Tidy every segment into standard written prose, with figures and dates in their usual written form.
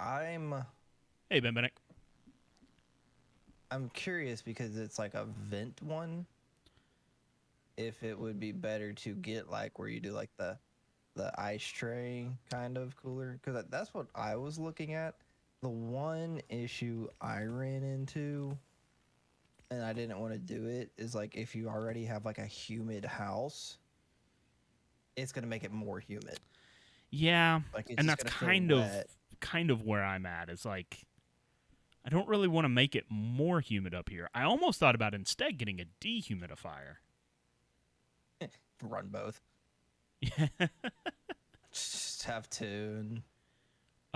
I'm Hey, Ben Bennett. I'm curious because it's like a vent one. If it would be better to get like where you do like the ice tray kind of cooler, because that's what I was looking at. The one issue I ran into, and I didn't want to do it, is like if you already have like a humid house, it's gonna make it more humid. Yeah, Like it's and just that's gonna feel kind of wet. kind of where I'm at. Is like I don't really want to make it more humid up here. I almost thought about instead getting a dehumidifier. Run both. Yeah. Just have two and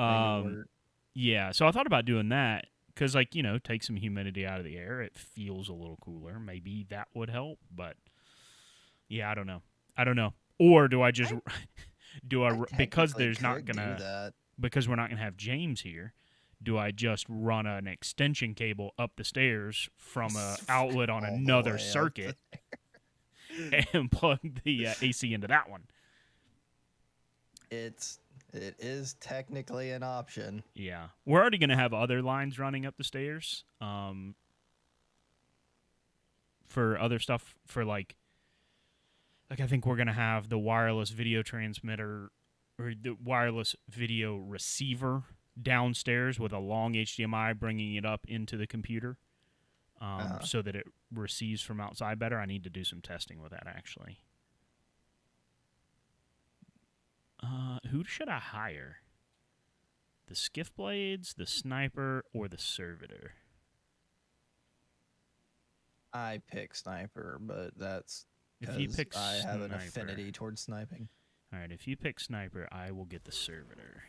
make it um. work. Yeah. So I thought about doing that because, like, take some humidity out of the air. It feels a little cooler. Maybe that would help. But yeah, I don't know. I don't know. Or do I just I do I I because technically there's not could do gonna that. because we're not gonna have James here? Do I just run an extension cable up the stairs from a outlet on All the another way up. circuit and plug the AC into that one? It's it is technically an option. Yeah, we're already gonna have other lines running up the stairs. For other stuff for like I think we're gonna have the wireless video transmitter or the wireless video receiver downstairs with a long HDMI bringing it up into the computer. Uh, So that it receives from outside better. I need to do some testing with that actually. Who should I hire? The skiff blades, the sniper, or the servitor? I pick sniper, but that's If you because pick I have an sniper, affinity towards sniping. all right. If you pick sniper, I will get the servitor.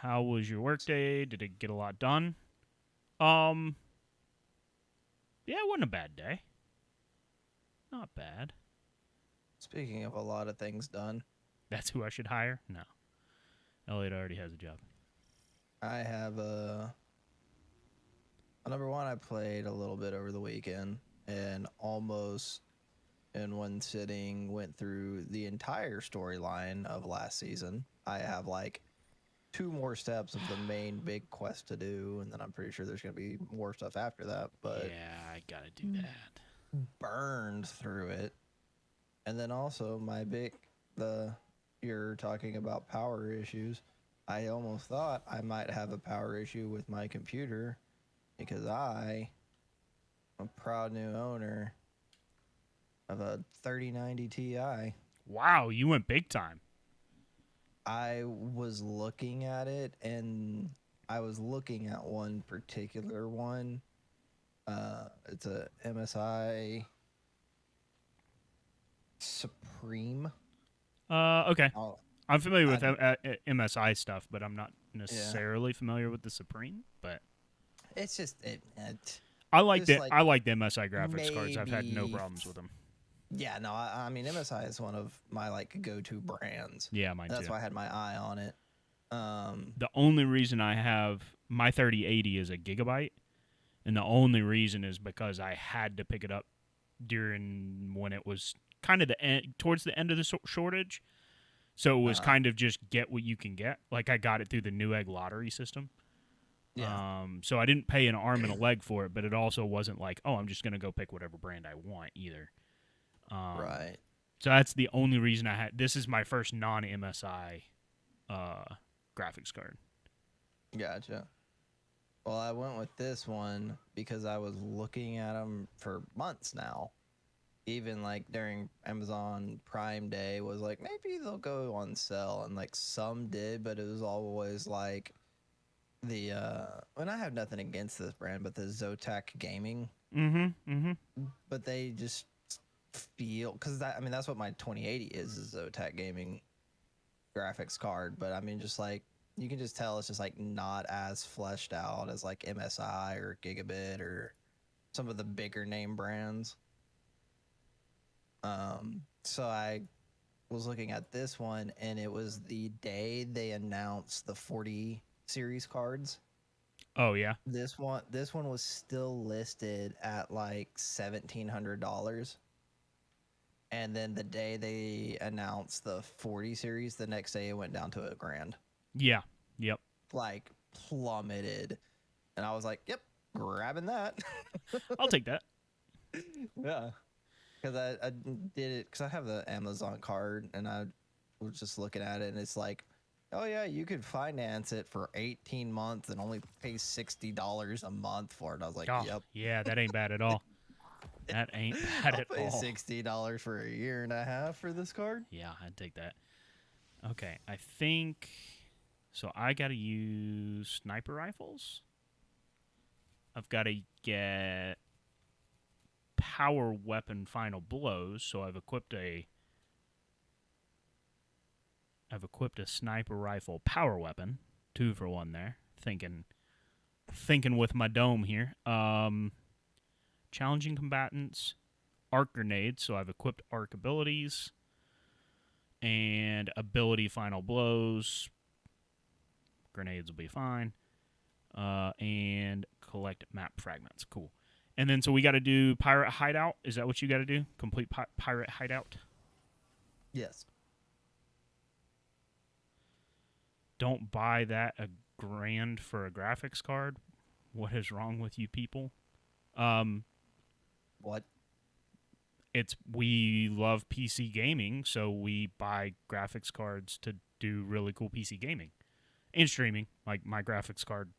How was your workday? Did it get a lot done? Um, yeah, it wasn't a bad day. Not bad. Speaking of a lot of things done, That's who I should hire? No. Elliot already has a job. I have a number one. I played a little bit over the weekend and almost in one sitting went through the entire storyline of last season. I have like two more steps of the main big quest to do, and then I'm pretty sure there's going to be more stuff after that. But Yeah, I gotta do that. burned through it, and then also my big the you're talking about power issues. I almost thought I might have a power issue with my computer because I am a proud new owner of a 3090 Ti. Wow, you went big time. I was looking at it and I was looking at one particular one. It's a MSI Supreme. Okay. Oh, I'm familiar I, with MSI stuff, but I'm not yeah. necessarily familiar with the Supreme. But It's just it I like just the like I like the MSI graphics cards. I've had no maybe problems with them. yeah, no, I mean MSI is one of my like go-to brands. Yeah, mine That's too. why I had my eye on it. The only reason I have my 3080 is a gigabyte, and the only reason is because I had to pick it up during when it was kind of towards the end of the shortage. So it was uh, kind of just get what you can get. Like I got it through the Newegg lottery system. yeah, So I didn't pay an arm and a leg for it, but it also wasn't like, oh, I'm just gonna go pick whatever brand I want either. Um, right. so that's the only reason I had. This is my first non MSI graphics card. Gotcha. Well, I went with this one because I was looking at them for months now. Even like during Amazon Prime Day was like maybe they'll go on sale and like some did, but it was always like the and I have nothing against this brand, but the Zotac Gaming, Mm-hmm. Mm-hmm. but they just feel because that I mean that's what my 2080 is Zotac Gaming graphics card, but I mean just like you can just tell it's just like not as fleshed out as like MSI or Gigabit or some of the bigger name brands. So I was looking at this one, and it was the day they announced the 40 series cards. Oh yeah. This one was still listed at like $1,700, and then the day they announced the 40 series, the next day it went down to $1,000. Yeah. Yep. like plummeted, and I was like, "Yep, grabbing that." I'll take that. Yeah, because I did it because I have the Amazon card, and I was just looking at it, and it's like, oh yeah, you could finance it for 18 months and only pay $60 a month for it. I was like, Oh, yep, yeah, that ain't bad at all. That ain't bad I'll at pay all. $60 for a year and a half for this card. Yeah, I'd take that. Okay, I think so. I got to use sniper rifles. I've got to get power weapon final blows. So I've equipped a sniper rifle power weapon, 2 for 1 there. Thinking with my dome here. Challenging combatants, arc grenades. So I've equipped arc abilities and ability final blows. Grenades will be fine. And collect map fragments. Cool. And then so we got to do pirate hideout. Is that what you got to do? Complete pirate hideout. Yes. Don't buy that $1,000 for a graphics card. What is wrong with you people? What? We love PC gaming, so we buy graphics cards to do really cool PC gaming and streaming. Like my graphics card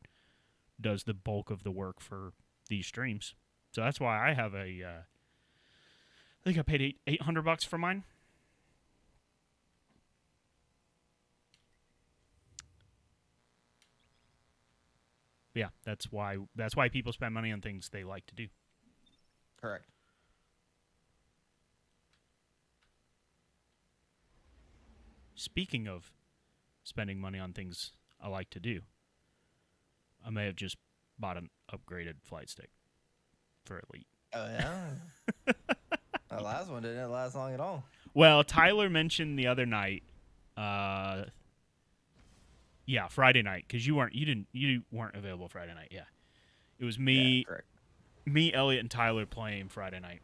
does the bulk of the work for these streams, so that's why I have I think I paid $800 for mine. Yeah, that's why people spend money on things they like to do. Correct. Speaking of spending money on things I like to do, I may have just bought an upgraded flight stick for Elite. Oh yeah. The last one didn't last long at all. Well, Tyler mentioned the other night, Friday night, because you weren't available Friday night. Yeah, it was me, Elliot, and Tyler playing Friday night,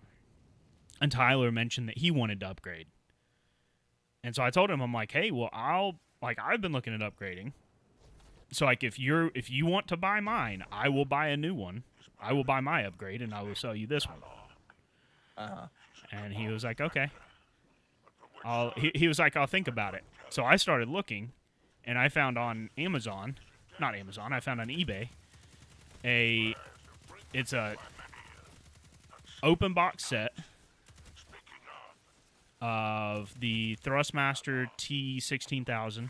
and Tyler mentioned that he wanted to upgrade. And so I told him, I'm like, hey, well, I've been looking at upgrading. So like, if you want to buy mine, I will buy a new one. I will buy my upgrade, and I will sell you this one. And he was like, okay. He was like, I'll think about it. So I started looking, and I found on Amazon, not Amazon, I found on eBay, it's a open box set of the Thrustmaster T16000,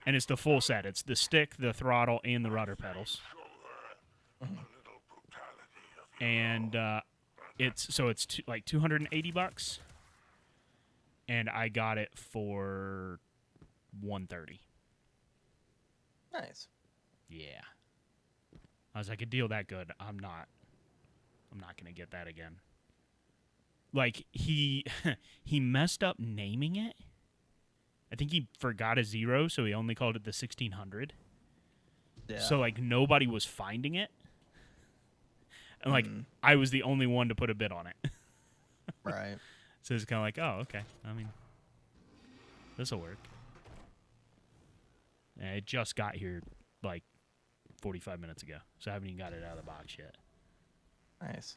and it's the full set. It's the stick, the throttle, and the rudder pedals. And it's like $280, and I got it for $130. Nice. Yeah, I was like, a deal that good, I'm not gonna get that again. Like, he messed up naming it. I think he forgot a 0, so he only called it the 1600. Yeah. So, like, nobody was finding it. And, like, I was the only one to put a bid on it. Right. So it's kind of like, oh, okay. I mean, this will work. And it just got here, like, 45 minutes ago. So I haven't even got it out of the box yet. Nice.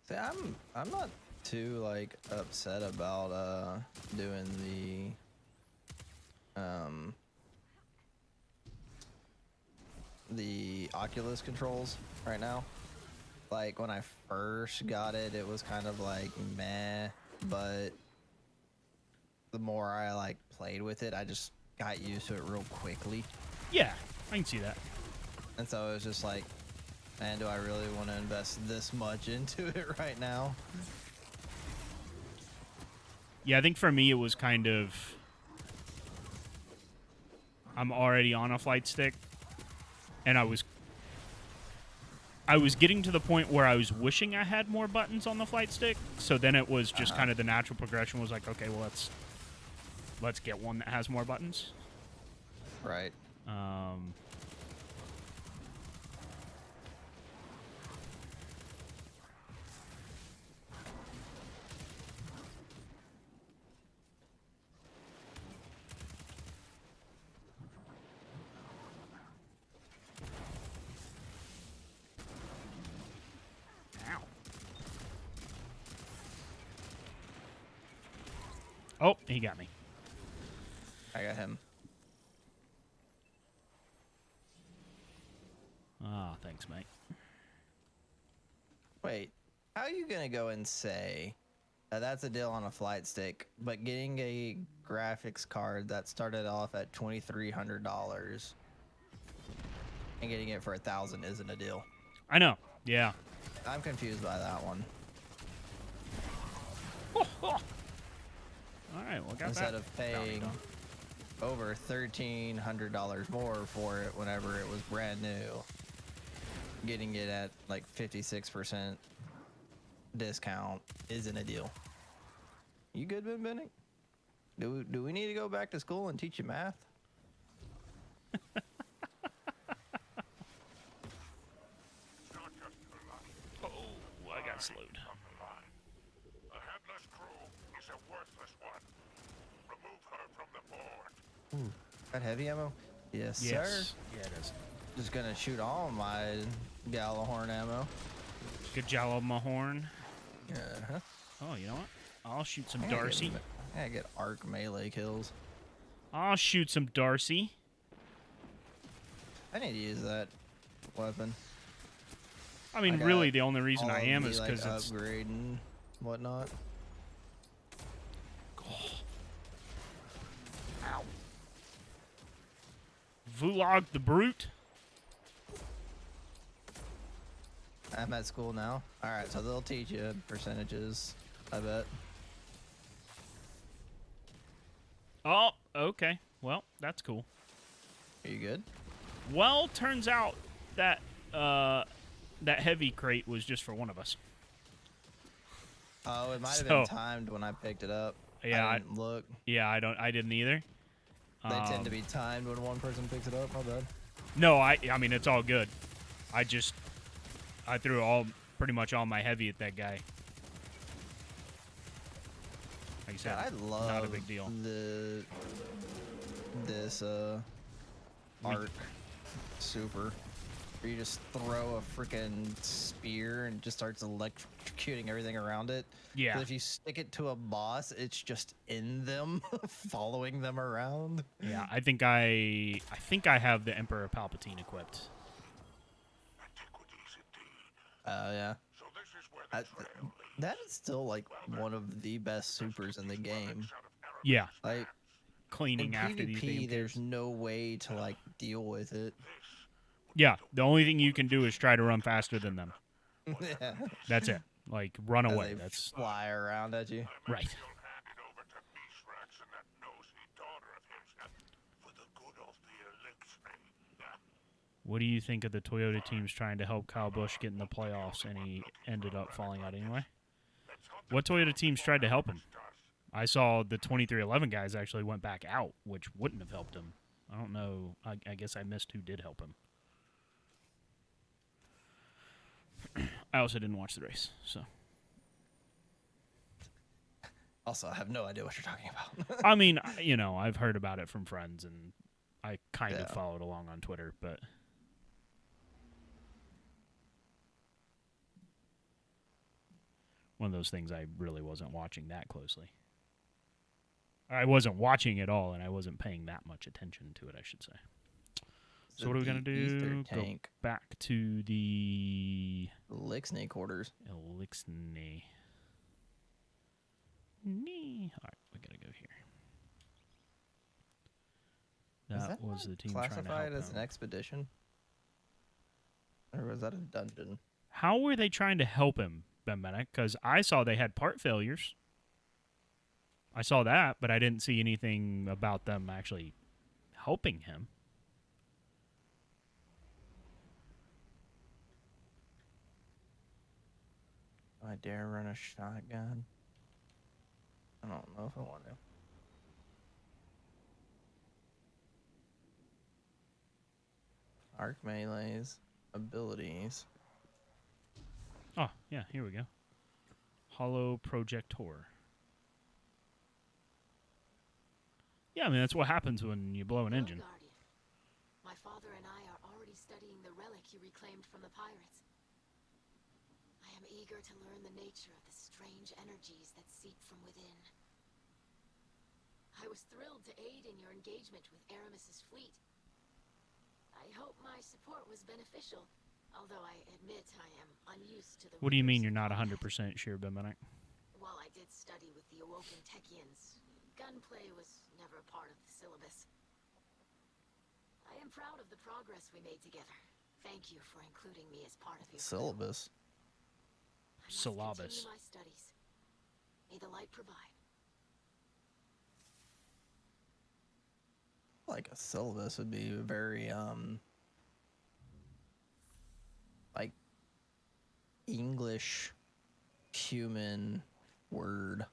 See, I'm not too like upset about doing the Oculus controls right now. Like when I first got it, it was kind of like meh, but the more I like played with it, I just got used to it real quickly. Yeah, I can see that. And so it was just like, man, do I really want to invest this much into it right now? Yeah, I think for me it was kind of, I'm already on a flight stick, and I was getting to the point where I was wishing I had more buttons on the flight stick. So then it was just kind of the natural progression was like, okay, well let's get one that has more buttons. Right. Oh, he got me. I got him. Ah, thanks, mate. Wait, how are you gonna go and say that that's a deal on a flight stick, but getting a graphics card that started off at $2,300 and getting it for 1,000 isn't a deal? I know. Yeah. I'm confused by that one. All right, well, got Instead that of paying done. over $1,300 more for it whenever it was brand new, getting it at like 56% discount isn't a deal. You good, Ben Bennett? Do we need to go back to school and teach you math? Oh, I got slowed. A headless crew is a worthless one. Remove her from the board. Got heavy ammo? Yes, sir. Yes. Yeah, it is. Just gonna shoot all my Gallahorn ammo. Good job, Mahorn. Uh-huh. Oh, you know what? I'll shoot some I gotta Darcy. I gotta get arc melee kills. I'll shoot some Darcy. I need to use that weapon. I mean, got really, the only reason All I of am the, is like, because it's. upgrade and whatnot. Ow. Vlog the Brute. I'm at school now. All right, so they'll teach you percentages, I bet. Oh, okay. Well, that's cool. Are you good? Well, turns out that that heavy crate was just for one of us. Oh, it might have So- been timed when I picked it up. Yeah, I didn't look. Yeah, I didn't either. They tend to be timed when one person picks it up. My bad. No, I mean it's all good. I threw pretty much all my heavy at that guy. Like I said, Yeah, I love not a big deal. This arc super. Where you just throw a freaking spear and just starts electrocuting everything around it. Yeah. 'Cause if you stick it to a boss, it's just in them, following them around. Yeah, I think I have the Emperor Palpatine equipped. Antiquities indeed. Yeah. So this is where the trail leads. That is still like one of the best supers in the game. Out of Arab Yeah, Like cleaning in after these PvP, damn there's things. no way to like deal with it. Yeah, the only thing you can do is try to run faster than them. Yeah. That's it. Like run As away. they That's fly around at you. right. You'll hand it over to Mithrax and that nosy daughter of his for the good of the elixir. What do you think of the Toyota teams trying to help Kyle Busch get in the playoffs and he ended up falling out anyway? What Toyota teams tried to help him? I saw the 2311 guys actually went back out, which wouldn't have helped him. I don't know. I guess I missed who did help him. I also didn't watch the race, so. Also, I have no idea what you're talking about. I mean, you know, I've heard about it from friends, and I kind of Yeah. followed along on Twitter, but one of those things I really wasn't watching that closely. I wasn't watching it all, and I wasn't paying that much attention to it, I should say. So what are we going to do? Go Tank. back to the Lixney quarters. Elixney. All right, we got to go here. Is That was not the team trying to classified help as him. an expedition? Or was that a dungeon? How were they trying to help him, Ben Bennett? Because I saw they had part failures. I saw that, but I didn't see anything about them actually helping him. Do I dare run a shotgun? I don't know if I want to. Arc melees, abilities. Oh, yeah, here we go. Hollow Projector. Yeah, I mean, that's what happens when you blow an Hello, engine. Guardian. My father and I are already studying the relic you reclaimed from the pirates. I am eager to learn the nature of the strange energies that seep from within. was thrilled to aid in your engagement with Aramis's fleet. I hope my support was beneficial, although I admit I am unused to the What do you mean rigors you're of not combat. 100% sure, Benbenek? While I did study with the Awoken Techians, gunplay was never a part of the syllabus. I am proud of the progress we made together. Thank you for including me as part of your crew. Syllabus. I must Syllabus. continue my studies. May the light provide. Like a syllabus would be very like English human word.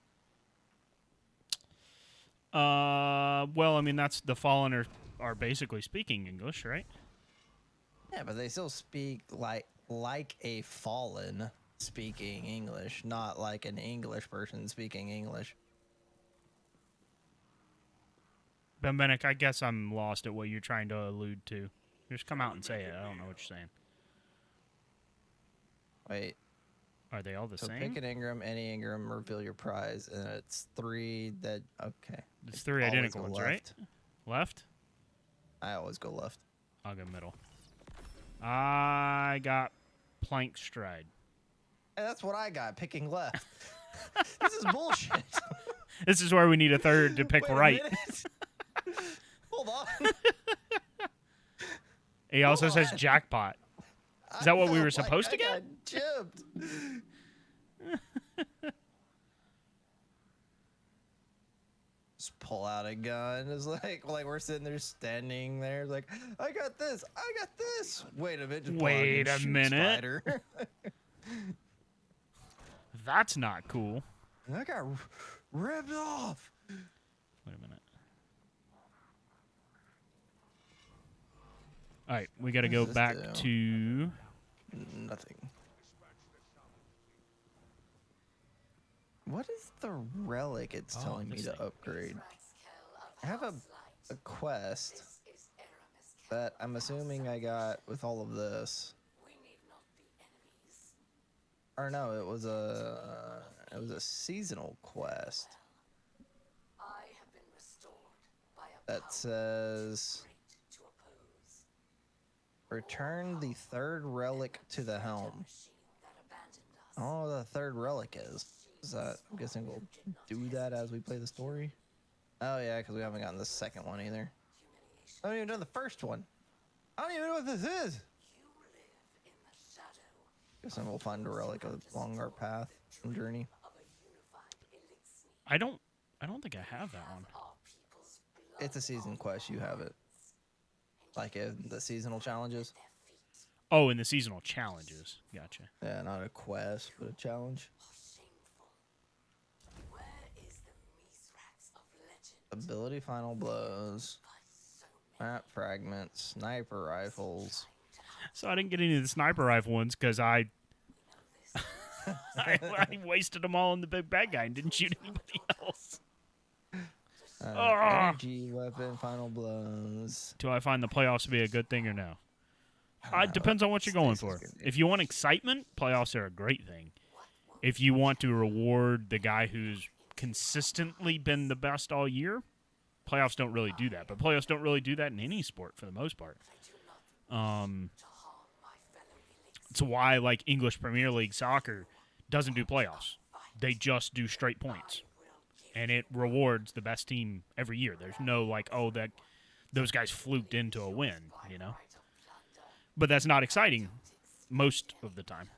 Well, I mean, that's the Fallen are basically speaking English, right? Yeah, but they still speak like a fallen speaking English, not like an English person speaking English. Benbenek, I guess I'm lost at what you're trying to allude to. Just come out and say it. I don't know what you're saying. Wait, Are they all the so same? pick an Ingram, any Ingram, reveal your prize, and it's 3 that, okay. It's 3 Always identical go ones, left. right? Left? I always go left. I'll go middle. I got plank stride. Hey, that's what I got, picking left. This is bullshit. This is where we need a third to pick Wait a right. minute. Hold on. He also Hold says on. jackpot. Is that what we were supposed to get? Chipped. Just pull out a gun. It's like we're sitting there standing there. It's like, I got this. I got this. Wait a minute. Just pull out Wait and a shoot minute. Spider. That's not cool. I got ripped off. Wait a minute. All right, we got to What go does this back do? to. Nothing. What is the relic it's Oh, telling me this to thing. upgrade? I have a quest that I'm assuming I got with all of this. Or no, it was a seasonal quest that says return the third relic to the helm. I don't know what the third relic is. I'm guessing we'll do that as we play the story. Oh yeah, because we haven't gotten the second one either. I haven't even done the first one. I don't even know what this is. Guess then we'll find a relic along our path and journey. I don't think I have that one. It's a season quest. You have it. Like in the seasonal challenges. Oh, in the seasonal challenges. Gotcha. Yeah, not a quest, but a challenge. Ability final blows. Map fragments. Sniper rifles. So I didn't get any of the sniper rifle ones because I wasted them all on the big bad guy and didn't shoot anybody else. Energy weapon final blows. Do I find the playoffs to be a good thing or no? It depends on what you're going for. If you want excitement, playoffs are a great thing. If you want to reward the guy who's consistently been the best all year, playoffs don't really do that. But playoffs don't really do that in any sport for the most part. It's why like English Premier League soccer doesn't do playoffs. They just do straight points. And it rewards the best team every year. There's no like, oh, that those guys fluked into a win, you know? But that's not exciting most of the time.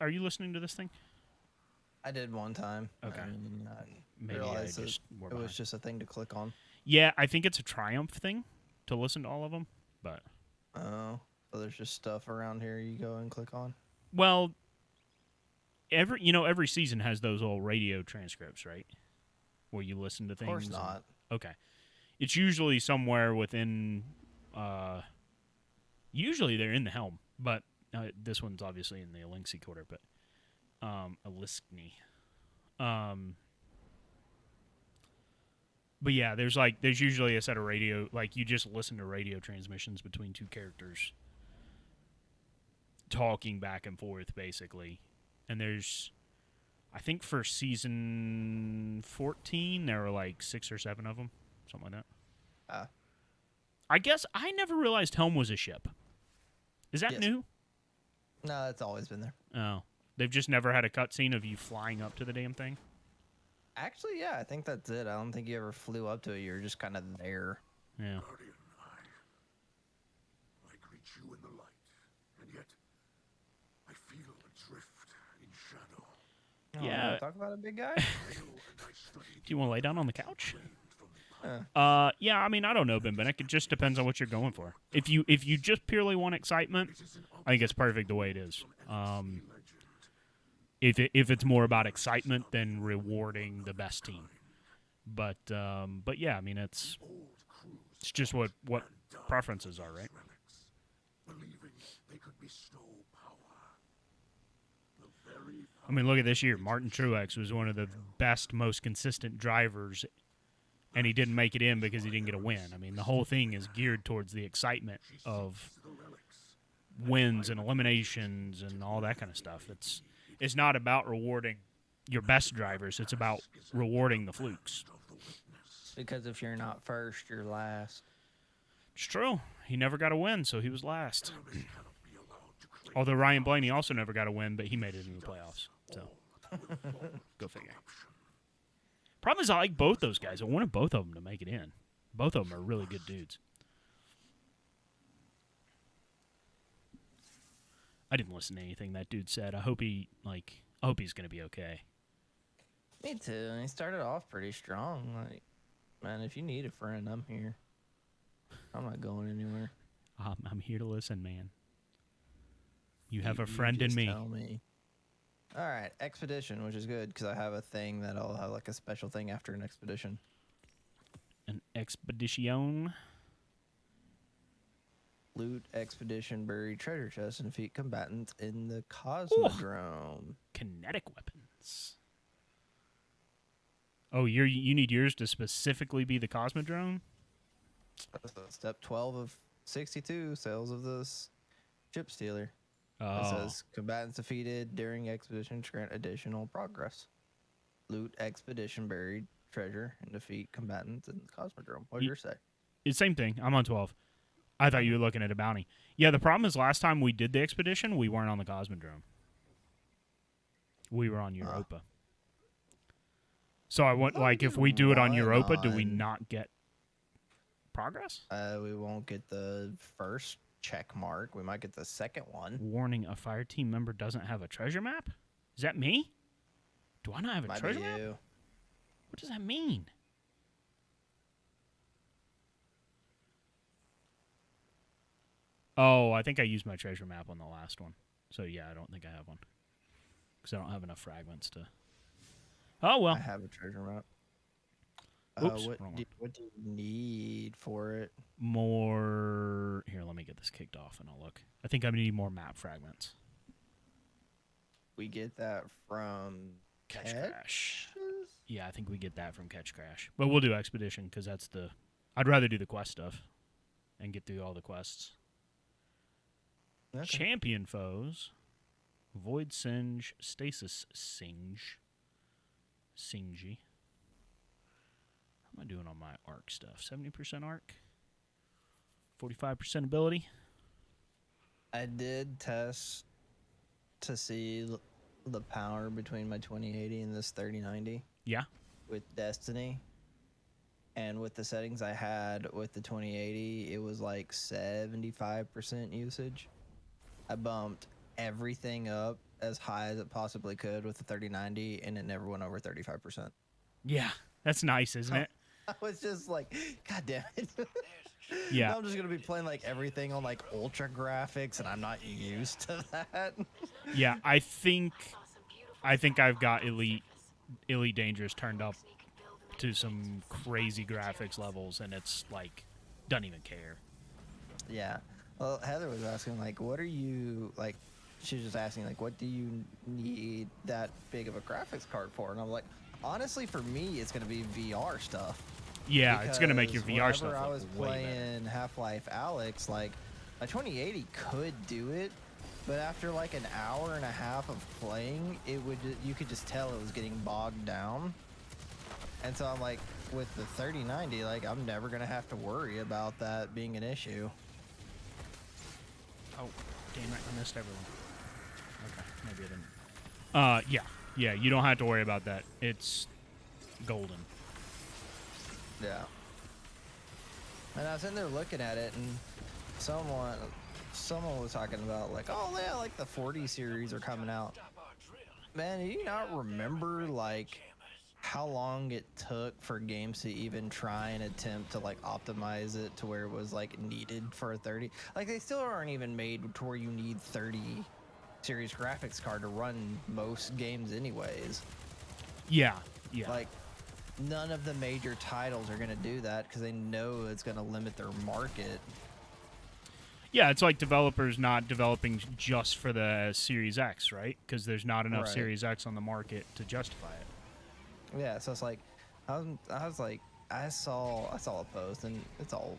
Are you listening to this thing? I did one time. Okay. And Maybe I realized just it were was behind. just a thing to click on. Yeah, I think it's a Triumph thing to listen to all of them. But Oh, so there's just stuff around here you go and click on. well, every season has those little radio transcripts, right? Where you listen to Of things. course and- not. Okay. It's usually somewhere within. Usually they're in the helm, but this one's obviously in the Elixir Quarter, but Eliskni. But yeah, there's usually a set of radio, like you just listen to radio transmissions between two characters talking back and forth, basically. And there's I think for season 14, there were like 6 or 7 of them, something like that. Uh, I guess I never realized Helm was a ship. Is that Yes. new? No, it's always been there. Oh, they've just never had a cutscene of you flying up to the damn thing. Actually, yeah, I think that's it. I don't think you ever flew up to it. You were just kind of there. Yeah. Guardian, I greet you in the light, and yet I feel adrift in shadow. Oh, Yeah. Talk about a big guy. I know and I studied Do you want to lay down on the couch? from the Yeah, I mean, I don't know, Ben Bennett. It just depends on what you're going for. If you just purely want excitement, I think it's perfect the way it is. legend. If it's more about excitement than rewarding the best team, but yeah, I mean, it's just what preferences are, right? Relics, believing they could bestow power. The very I mean, look at this year. Martin Truex was one of the best, most consistent drivers, and he didn't make it in because he didn't get a win. I mean, the whole thing is geared towards the excitement of wins and eliminations and all that kind of stuff. It's not about rewarding your best drivers. It's about rewarding the flukes. Because if you're not first, you're last. It's true. He never got a win, so he was last. Although Ryan Blaney also never got a win, but he made it in the playoffs. So, go figure. Problem is, I like both those guys. I wanted both of them to make it in. Both of them are really good dudes. I didn't listen to anything that dude said. I hope he's gonna be okay. Me too. He started off pretty strong. Like, man, if you need a friend, I'm here. I'm not going anywhere. I'm here to listen, man. You have You a friend in just me. Tell me. All right, expedition, which is good because I have a thing that I'll have like a special thing after an expedition. An expedition. Loot expedition, bury treasure chest, and defeat combatants in the Cosmodrome. Kinetic weapons. Oh, you need yours to specifically be the Cosmodrome? Step 12 of 62, sales of this ship stealer. It Oh, says combatants defeated during expedition grant additional progress. Loot expedition, buried treasure, and defeat combatants in the Cosmodrome. What's Ye- yours say? it's same thing. I'm on 12. I thought you were looking at a bounty. Yeah, the problem is last time we did the expedition, we weren't on the Cosmodrome. We were on Europa. So I want, thought like, we if did we do it on one Europa, do we on- not get progress? We won't get the first check mark. We might get the second one. Warning, a fire team member doesn't have a treasure map? Is that me? Do I not have a Might treasure be map? you. What does that mean? Oh, I think I used my treasure map on the last one. So, yeah, I don't think I have one. Because I don't have enough fragments to... Oh, well. I have a treasure map. Oops, What wrong do you need for it? More... Here, let me get this kicked off and I'll look. I think I need more map fragments. We get that from Catch Catch? Crash. Yeah, I think we get that from Catch Crash. But we'll do Expedition because that's the... I'd rather do the quest stuff and get through all the quests. Okay. Champion foes. Void Singe, Stasis Singe. Singy. How am I doing on my arc stuff? 70% arc? 45% ability? I did test to see the power between my 2080 and this 3090 Yeah. with Destiny. And with the settings I had with the 2080, it was like 75% usage. I bumped everything up as high as it possibly could with the 3090, and it never went over 35%. Yeah. That's nice, isn't it? I was just like, God damn it. Yeah. Now I'm just going to be playing like everything on like ultra graphics, and I'm not used to that. Yeah, I think I've got Elite Dangerous turned up to some crazy graphics levels, and it's like, doesn't even care. Yeah. Well, Heather was asking, like, what are you, like, she was just asking, like, what do you need that big of a graphics card for? And I'm like, honestly, for me, it's going to be VR stuff. Yeah, it's gonna make your Because VR stuff whenever I look was way better. playing Half-Life Alyx, like, my 2080 could do it, But after like an hour and a half of playing, you could just tell it was getting bogged down. And so I'm like, with the 3090, like I'm never gonna have to worry about that being an issue. Oh, damn it! I missed everyone. Okay, maybe I didn't. Yeah. You don't have to worry about that. It's golden. Yeah. And I was in there looking at it, and someone was talking about like, oh yeah, like the 40 series are coming out. Man, do you not remember like how long it took for games to even try and attempt to like optimize it to where it was like needed for a 30? Like they still aren't even made to where you need 30 series graphics card to run most games anyways. Yeah. Like none of the major titles are going to do that because they know it's going to limit their market. Yeah, it's like developers not developing just for the Series X, right? Because there's not enough Right. Series X on the market to justify it. Yeah, so it's like I was like I saw a post and it's all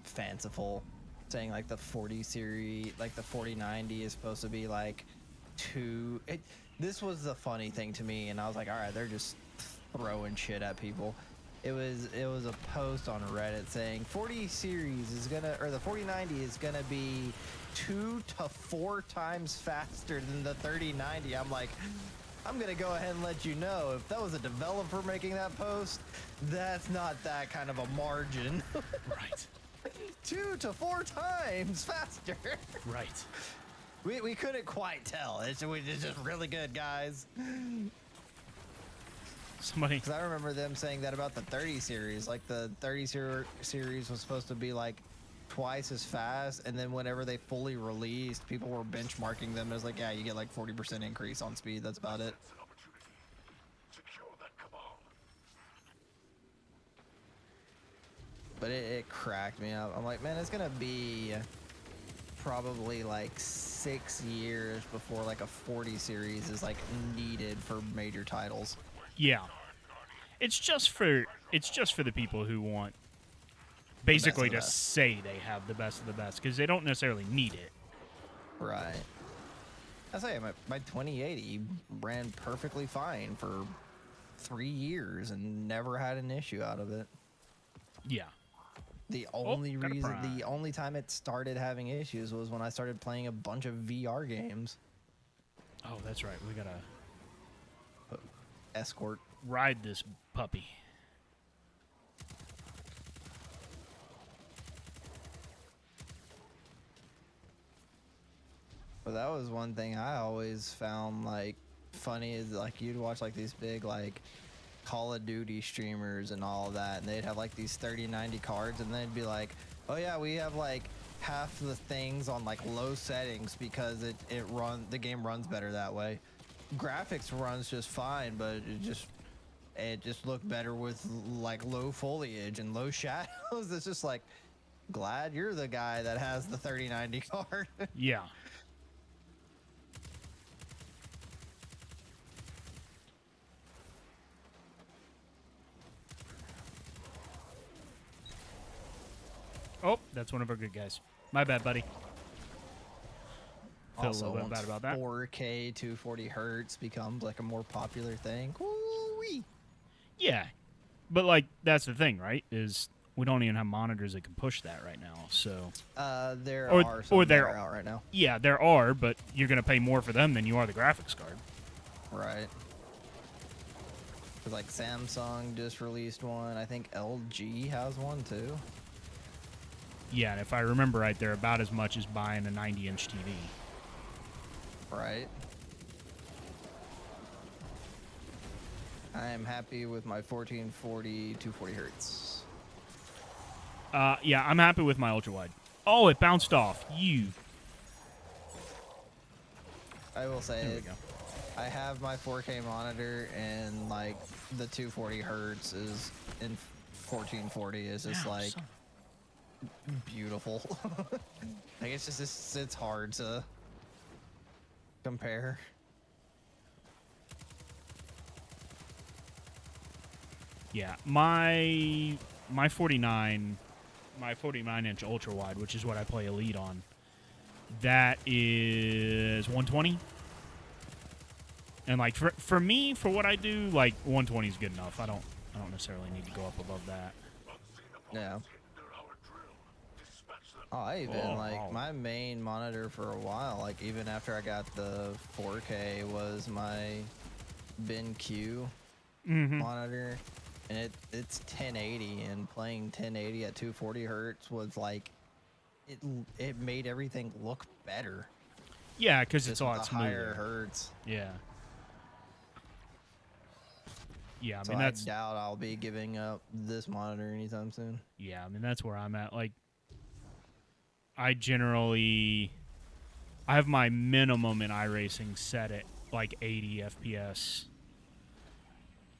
fanciful saying like the 40 series, like the 4090 is supposed to be like this was the funny thing to me, and I was like, all right, they're just throwing shit at people. It was a post on Reddit saying 40 series is or the 4090 is gonna be 2 to 4 times faster than the 3090. I'm like, I'm gonna go ahead and let you know, if that was a developer making that post, that's not that kind of a margin. Right. 2 to 4 times faster. Right. We couldn't quite tell. It's just really good, guys. Somebody. Because I remember them saying that about the 30 series. Like the 30 series was supposed to be like twice as fast, and then whenever they fully released, people were benchmarking them as like, yeah, you get like 40% increase on speed. That's about it. It's an opportunity. Secure that cabal. But it cracked me up. I'm like, man, it's gonna be probably like 6 years before like a 40 series is like needed for major titles. Yeah. It's just for the people who want basically the to best. say they have the best of the best, because they don't necessarily need it. Right. I say my 2080 ran perfectly fine for 3 years and never had an issue out of it. Yeah. The only got a reason, prime. the only time it started having issues was when I started playing a bunch of VR games. Oh, that's right. We gotta Escort. ride this puppy. But that was one thing I always found like funny is like you'd watch like these big like Call of Duty streamers and all that, and they'd have like these 3090 cards, and they'd be like, oh yeah, we have like half the things on like low settings because the game runs better that way. Graphics runs just fine, but it just looked better with like low foliage and low shadows. It's just like, glad you're the guy that has the 3090 card. Yeah. Oh, that's one of our good guys. My bad, buddy. Feel a Also, little bit once bad about that. 4K 240 hertz becomes like a more popular thing. Woo-wee. Yeah. But, like, that's the thing, right? Is we don't even have monitors that can push that right now. So, There Or- are or some that there- are out right now. yeah, there are, but you're going to pay more for them than you are the graphics card. Right. 'Cause, like Samsung just released one. I think LG has one too. Yeah, and if I remember right, they're about as much as buying a 90-inch TV. Right. I am happy with my 1440 240 hertz. Yeah, I'm happy with my ultra-wide. Oh, it bounced off. You. I will say There we it. go. I have my 4K monitor, and like the 240 hertz is in 1440 is just Ow, like son. beautiful. Like it's hard to compare. Yeah, my 49 inch ultra wide, which is what I play Elite on. That is 120. And like for me, for what I do, like 120 is good enough. I don't necessarily need to go up above that. Yeah. Hinder our drill. Dispatch them. Oh, I even Oh, like wow. my main monitor for a while. Like even after I got the 4K was my BenQ Mm-hmm. monitor, and it's 1080, and playing 1080 at 240 hertz was like it made everything look better. Yeah, because it's Just a with lot the higher smoother. hertz. Yeah. Yeah, I So mean I that's doubt I'll be giving up this monitor anytime soon. yeah, I mean that's where I'm at. Like I generally I have my minimum in iRacing set at like 80 FPS.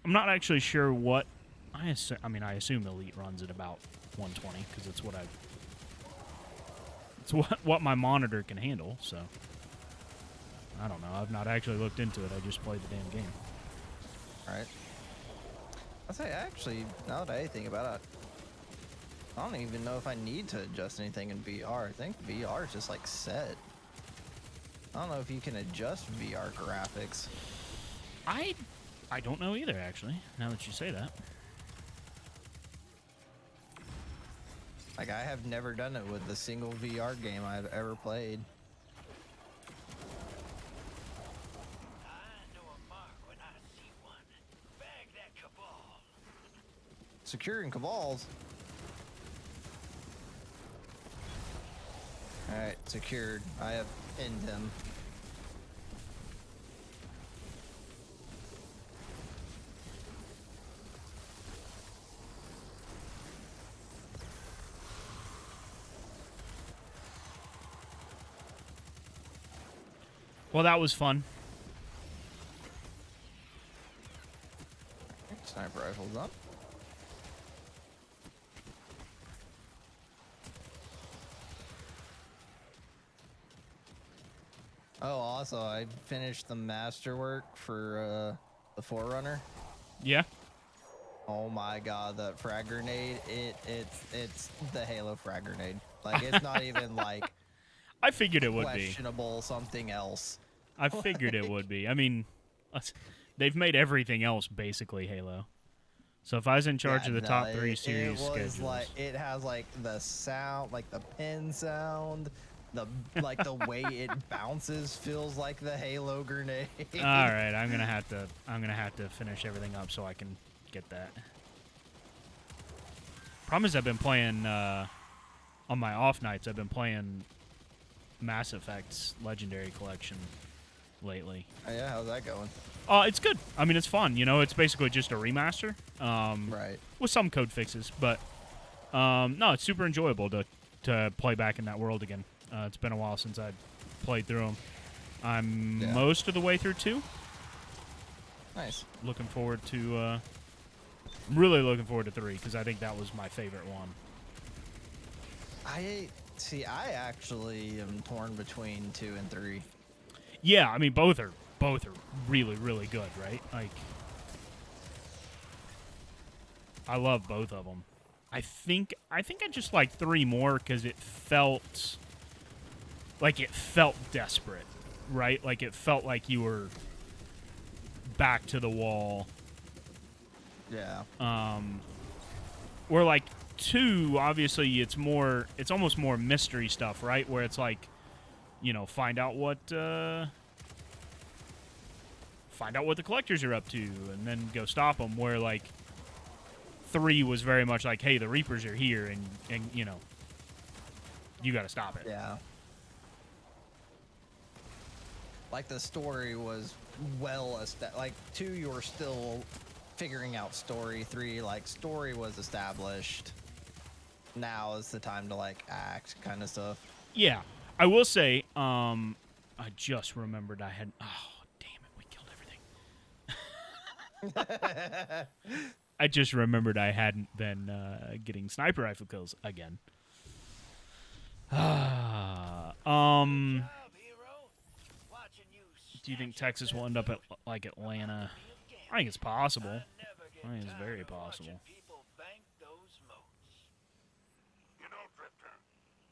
I'm not actually sure what I assume Elite runs at about 120 because it's what my monitor can handle. So I don't know. I've not actually looked into it. I just played the damn game. Right. I say actually, now that I think about it, I don't even know if I need to adjust anything in VR. I think VR is just like set. I don't know if you can adjust VR graphics. I don't know either, actually. Now that you say that. Like I have never done it with a single VR game I've ever played. I know a mark when I see one. Bag that cabal. Securing Cabals. Alright, secured. I have pinned him. Well, that was fun. Sniper rifles up. Oh, also, I finished the masterwork for the Forerunner. Yeah. Oh my god, that frag grenade! It's the Halo frag grenade. Like it's not even like I figured it would be. questionable something else. I figured it would be. I mean, they've made everything else basically Halo. So if I was in charge Yeah, of the no, top 3 it series was schedules, like it has like the sound, like the pin sound, the like the way it bounces feels like the Halo grenade. all right, I'm gonna have to finish everything up so I can get that. Problem is, I've been playing on my off nights. I've been playing Mass Effect's Legendary Collection lately. Oh, yeah, how's that going? It's good. I mean, it's fun. You know, it's basically just a remaster. Right. With some code fixes, but no, it's super enjoyable to play back in that world again. It's been a while since I played through them. I'm Yeah. most of the way through 2. Nice. Looking forward to, really looking forward to 3 because I think that was my favorite one. I actually am torn between 2 and 3. Yeah, I mean both are really really good, right? Like I love both of them. I think I just like 3 more because it felt desperate, right? Like it felt like you were back to the wall. Yeah. Where like 2, obviously it's almost more mystery stuff, right? Where it's like, you know, find out what the collectors are up to, and then go stop them. Where like 3 was very much like, hey, the Reapers are here, and you know, you got to stop it. Yeah. Like the story was well established. Like 2, you were still figuring out story. 3, like story was established. Now is the time to like act, kind of stuff. Yeah, I will say, I just remembered I had. Oh, damn it, we killed everything. I just remembered I hadn't been getting sniper rifle kills again. Job, hero. Watching you Do you think snatch Texas will end up at like Atlanta? I think it's possible. I think it's very possible. people bank those moats. You know, Drifter,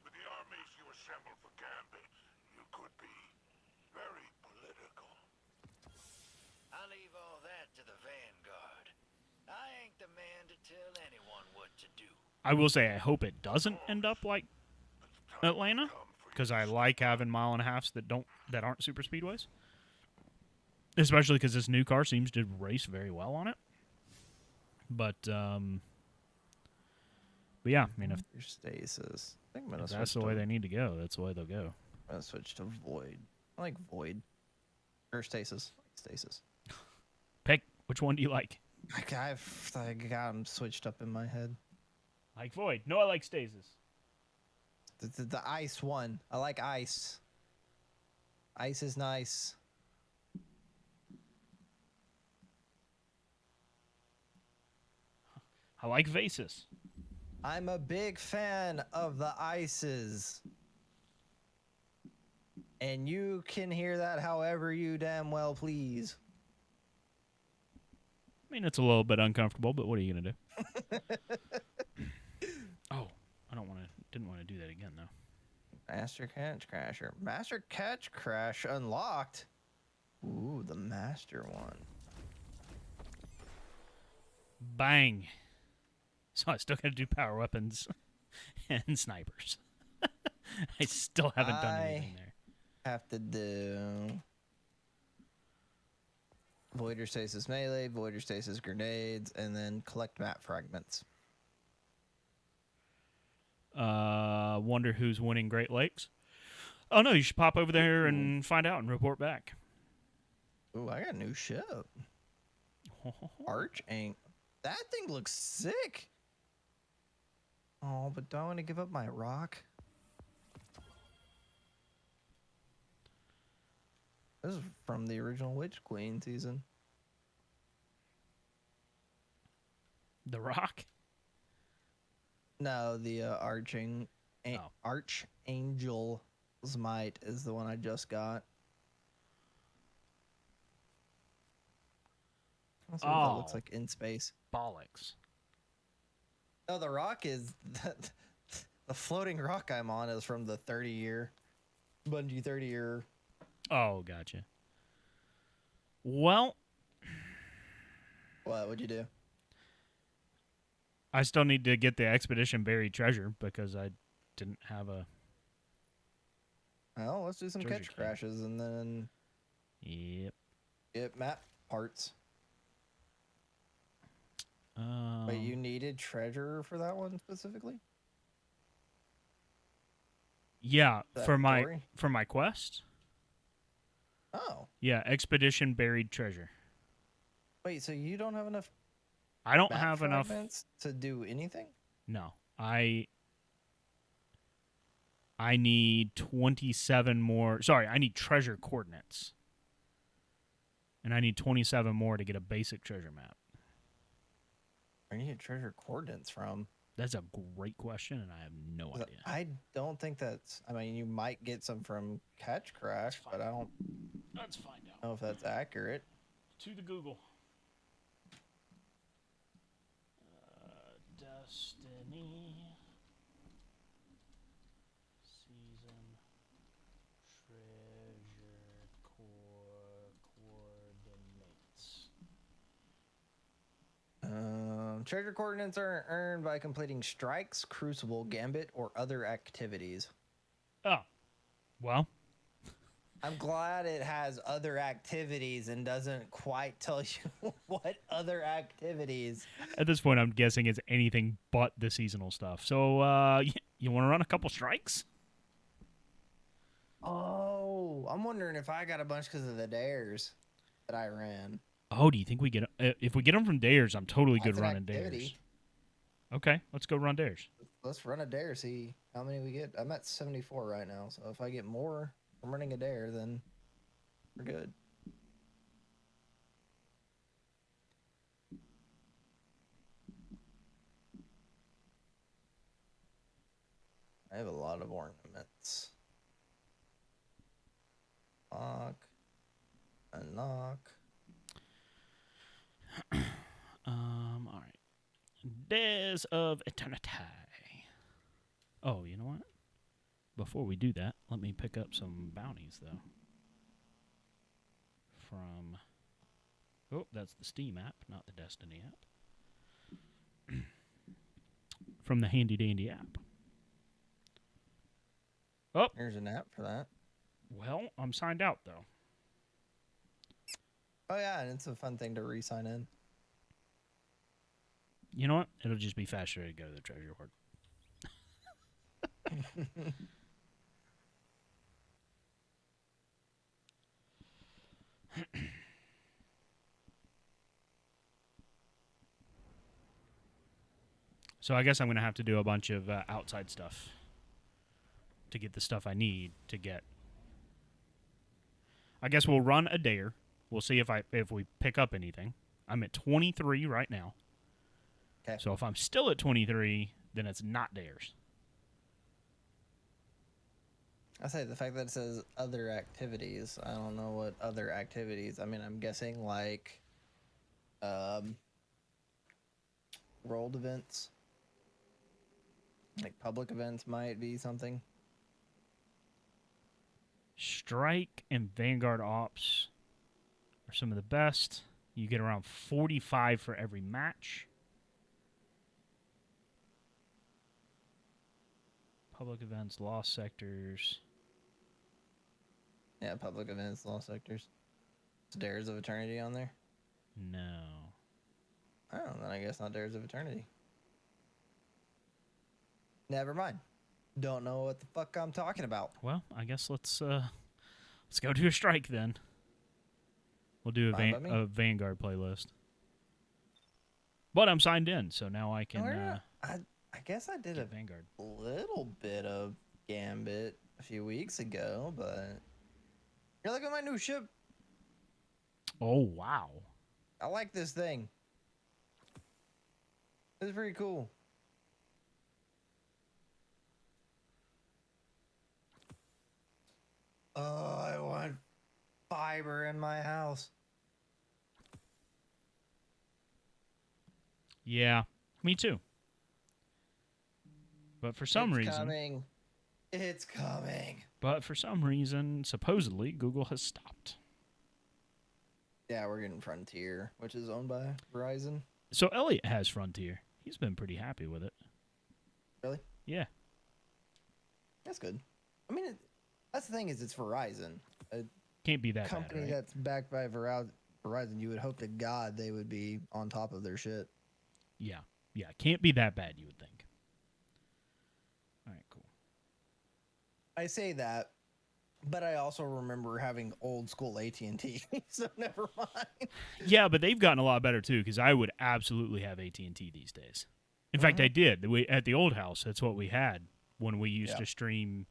with the armies you assembled for Gambit, I will say I hope it doesn't end up like Atlanta, because I like having 1.5 miles that aren't super speedways. Especially because this new car seems to race very well on it. But yeah, I mean, if Your stasis. I think I'm gonna that's switch the way to, they need to go, that's the way they'll go. I'm gonna switch to void. I like void. Or stasis. Stasis. Pick, which one do you like? I got them switched up in my head. Like Void. No, I like Stasis. The ice one. I like ice. Ice is nice. I like Vasis. I'm a big fan of the ices. And you can hear that however you damn well please. I mean, it's a little bit uncomfortable, but what are you gonna do? Oh, didn't want to do that again though. Master Catch Crasher. Master Catch Crash unlocked. Ooh, the master one. Bang. So I still got to do power weapons and snipers. I still haven't done anything there. Have to do Voider Stasis melee, Voider Stasis grenades, and then collect map fragments. Wonder who's winning Great Lakes. Oh no, you should pop over there and find out and report back. Ooh, I got a new ship. Arch Ink. That thing looks sick. Oh, but do I want to give up my rock? This is from the original Witch Queen season. The Rock? No, the Archangel's Might is the one I just got. Let's see what that looks like in space. Bollocks. No, the rock is the floating rock I'm on is from the 30-year Bungie 30-year. Oh, gotcha. Well, What would you do? I still need to get the Expedition Buried Treasure because I didn't have a... Well, let's do some Treasure catch key. crashes and then Yep. get map parts. But you needed treasure for that one specifically? Yeah, That for story? my quest. Oh. Yeah, Expedition Buried Treasure. Wait, so you don't have enough I don't map have enough. fragments to do anything? No, I need 27 more. Sorry, I need treasure coordinates, and I need 27 more to get a basic treasure map. Where do you get treasure coordinates from? That's a great question, and I have no 'Cause idea. I don't think that's. I mean, you might get some from Catch Crash, but I don't Let's find out. know if that's accurate. To the Google. Destiny season treasure coordinates. Treasure coordinates are earned by completing strikes, crucible, gambit, or other activities. Oh, well, I'm glad it has other activities and doesn't quite tell you what other activities. at this point, I'm guessing it's anything but the seasonal stuff. So, you want to run a couple strikes? Oh, I'm wondering if I got a bunch because of the dares that I ran. Oh, do you think we get if we get them from dares? I'm totally good That's an running activity. dares. Okay, let's go run dares. Let's run a dare, see how many we get. I'm at 74 right now, so if I get more from running a dare, then we're good. I have a lot of ornaments. Lock. Unlock. All right. Days of Eternity. Oh, you know what? Before we do that, let me pick up some bounties, though. From... Oh, that's the Steam app, not the Destiny app. from the handy dandy app. Oh, There's an app for that. well, I'm signed out though. Oh yeah, and it's a fun thing to re-sign in. You know what? It'll just be faster to go to the treasure hoard. So I guess I'm going to have to do a bunch of outside stuff to get the stuff I need to get. I guess we'll run a dare. We'll see if we pick up anything. I'm at 23 right now. Okay. So if I'm still at 23, then it's not dares. I say the fact that it says other activities. I don't know what other activities. I mean, I'm guessing like rolled events. Like public events might be something. Strike and Vanguard Ops are some of the best. You get around 45 for every match. Public events, lost sectors. Yeah, public events, lost sectors. Is Dares of Eternity on there? No. Oh, then I guess not Dares of Eternity. Never mind. Don't know what the fuck I'm talking about. Well, I guess let's go do a strike then. We'll do Fine by me. a Vanguard playlist. But I'm signed in, so now I can I guess I did get a Vanguard. little bit of Gambit a few weeks ago, but you're looking at my new ship. Oh, wow. I like this thing. It's pretty cool. Oh, I want fiber in my house. Yeah, me too. But for some It's reason, coming. It's coming. supposedly Google has stopped. Yeah, we're getting Frontier, which is owned by Verizon. So Elliot has Frontier. He's been pretty happy with it. Really? Yeah. That's good. I mean, that's the thing is it's Verizon. A Can't be that company bad, right? that's backed by Verizon, you would hope to God they would be on top of their shit. Yeah. Yeah, can't be that bad, you would think. All right, cool. I say that, but I also remember having old school AT&T, so never mind. Yeah, but they've gotten a lot better too, because I would absolutely have AT&T these days. In fact, I did. At the old house, that's what we had when we used to stream.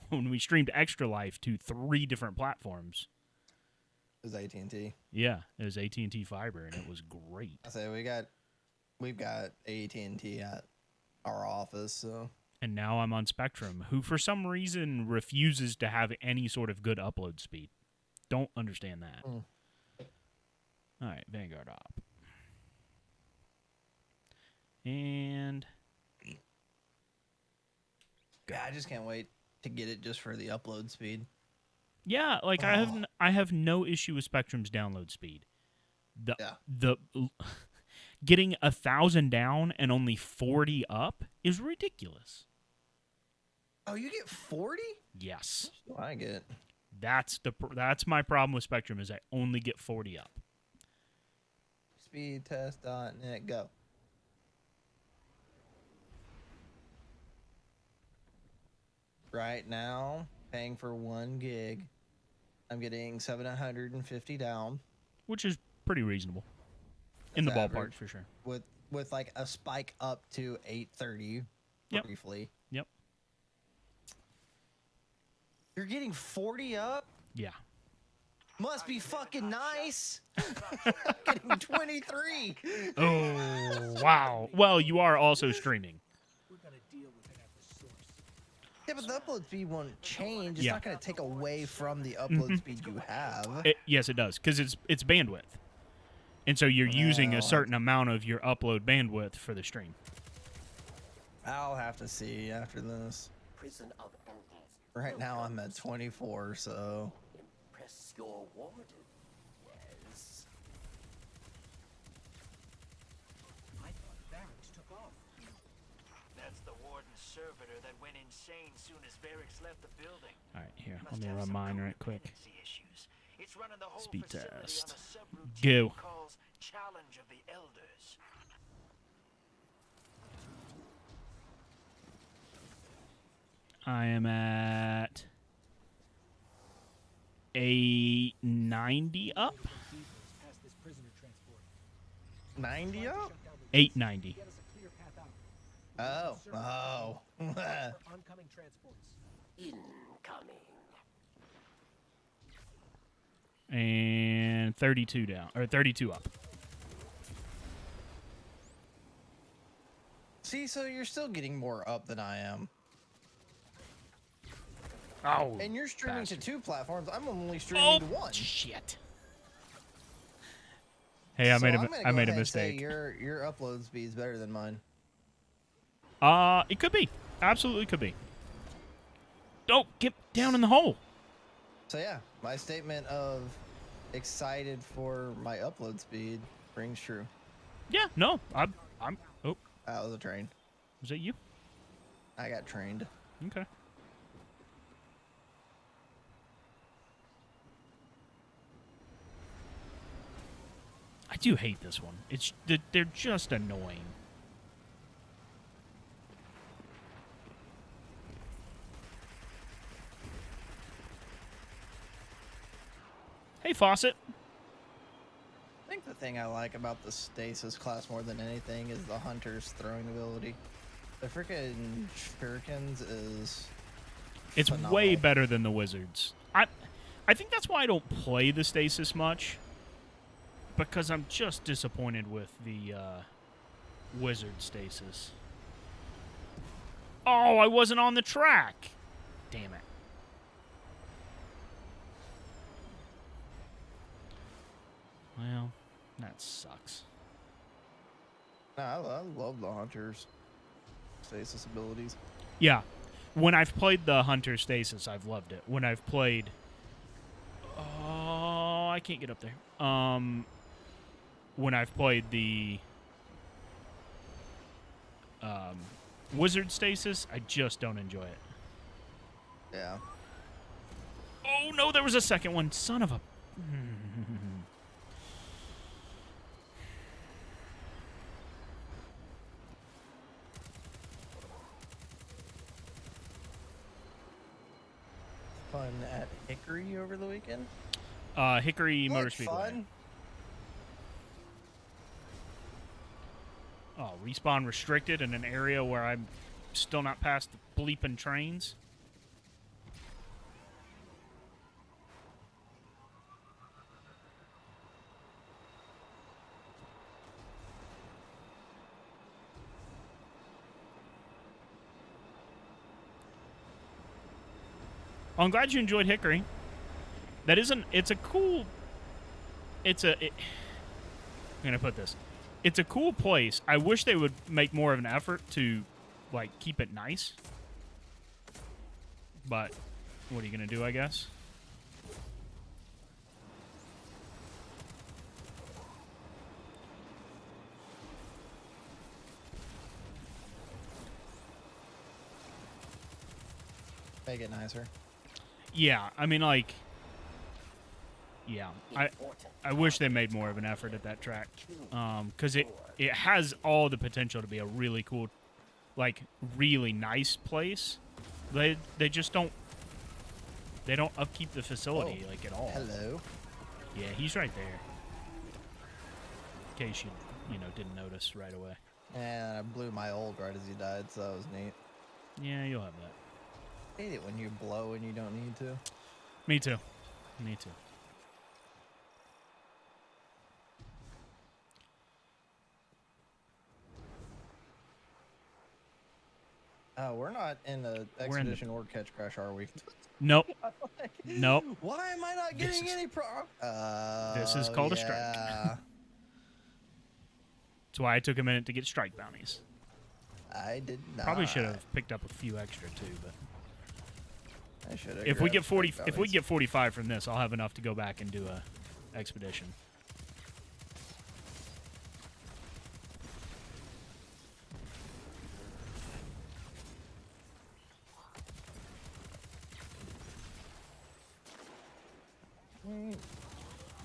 When we streamed Extra Life to 3 different platforms. It was AT&T. Yeah, it was AT&T Fiber, and it was great. I say we've got AT&T at our office, so. And now I'm on Spectrum, who for some reason refuses to have any sort of good upload speed. Don't understand that. All right, Vanguard Op. And Yeah, I just can't wait to get it just for the upload speed. yeah, like I have no issue with Spectrum's download speed. The getting 1,000 down and only 40 up is ridiculous. Oh, you get 40? Yes. I get. That's my problem with Spectrum is I only get 40 up. Speedtest.net, go. Right now, paying for 1 gig, I'm getting 750 down Which is pretty reasonable. In the That's ballpark, average. for sure. with like a spike up to 830 Yep. briefly. Yep. You're getting 40 up? Yeah. Must be fucking nice. Getting 23. Oh, wow. Well, you are also streaming. Yeah, but the upload speed won't change. It's Yeah. not going to take away from the upload speed you have. Yes, it does, because it's bandwidth. And so you're using a certain amount of your upload bandwidth for the stream. I'll have to see after this. Prison of Elders. Right now I'm at 24, so Impress your warden. Yes. I thought Barrett took off. servitor that went insane soon as Varix left the building. All right, here. Must Let me have run some mine right quick. codependency issues. It's running the whole Speed facility test. on a subroutine Go. it calls Challenge of the Elders. I am at 890 up. 90 up? 890. Oh. Oh. And 32 down, or 32 up. See, so you're still getting more up than I am. Oh. And you're streaming bastard. to 2 platforms. I'm only streaming to 1. Shit. Hey, I So made I'm a gonna I go made a ahead and say mistake. your upload speed is better than mine. It could be. Absolutely could be. Oh, get down in the hole. So yeah, my statement of excited for my upload speed rings true. Yeah, no, I'm. Oh, That was a train. was that you? I got trained. Okay. I do hate this one. They're just annoying. Hey, Fawcett. I think the thing I like about the stasis class more than anything is the hunter's throwing ability. The freaking shurikens is It's phenomenal. way better than the wizards. I think that's why I don't play the stasis much, because I'm just disappointed with the wizard stasis. Oh, I wasn't on the track. Damn it. Well, that sucks. Nah, I love the hunter's stasis abilities. Yeah. When I've played the Hunter Stasis, I've loved it. When I've played... Oh, I can't get up there. When I've played the Wizard Stasis, I just don't enjoy it. Yeah. Oh, no, there was a second one. Son of a... Fun at Hickory over the weekend. Hickory Motor Look, Speedway. fun. Oh, respawn restricted in an area where I'm still not past the bleeping trains. Well, I'm glad you enjoyed Hickory. That isn't. It's a cool. I'm gonna put this. It's a cool place. I wish they would make more of an effort to, like, keep it nice. But what are you gonna do? I guess. Make it nicer. Yeah, I mean, like. Yeah, I wish they made more of an effort at that track, because it has all the potential to be a really cool, like, really nice place. They just don't. They don't upkeep the facility like at all. Hello. Yeah, he's right there. In case you didn't notice right away. And I blew my old right as he died, so that was neat. Yeah, you'll have that. I hate it when you blow and you don't need to. Me too. Me too. We're not in the We're in the- expedition or catch crash, are we? Nope. Nope. Why am I not This getting is- any pro? this is called a strike. yeah. That's why I took a minute to get strike bounties. I did not. Probably should have picked up a few extra too, but I should have. if we get 45 from this, I'll have enough to go back and do a expedition.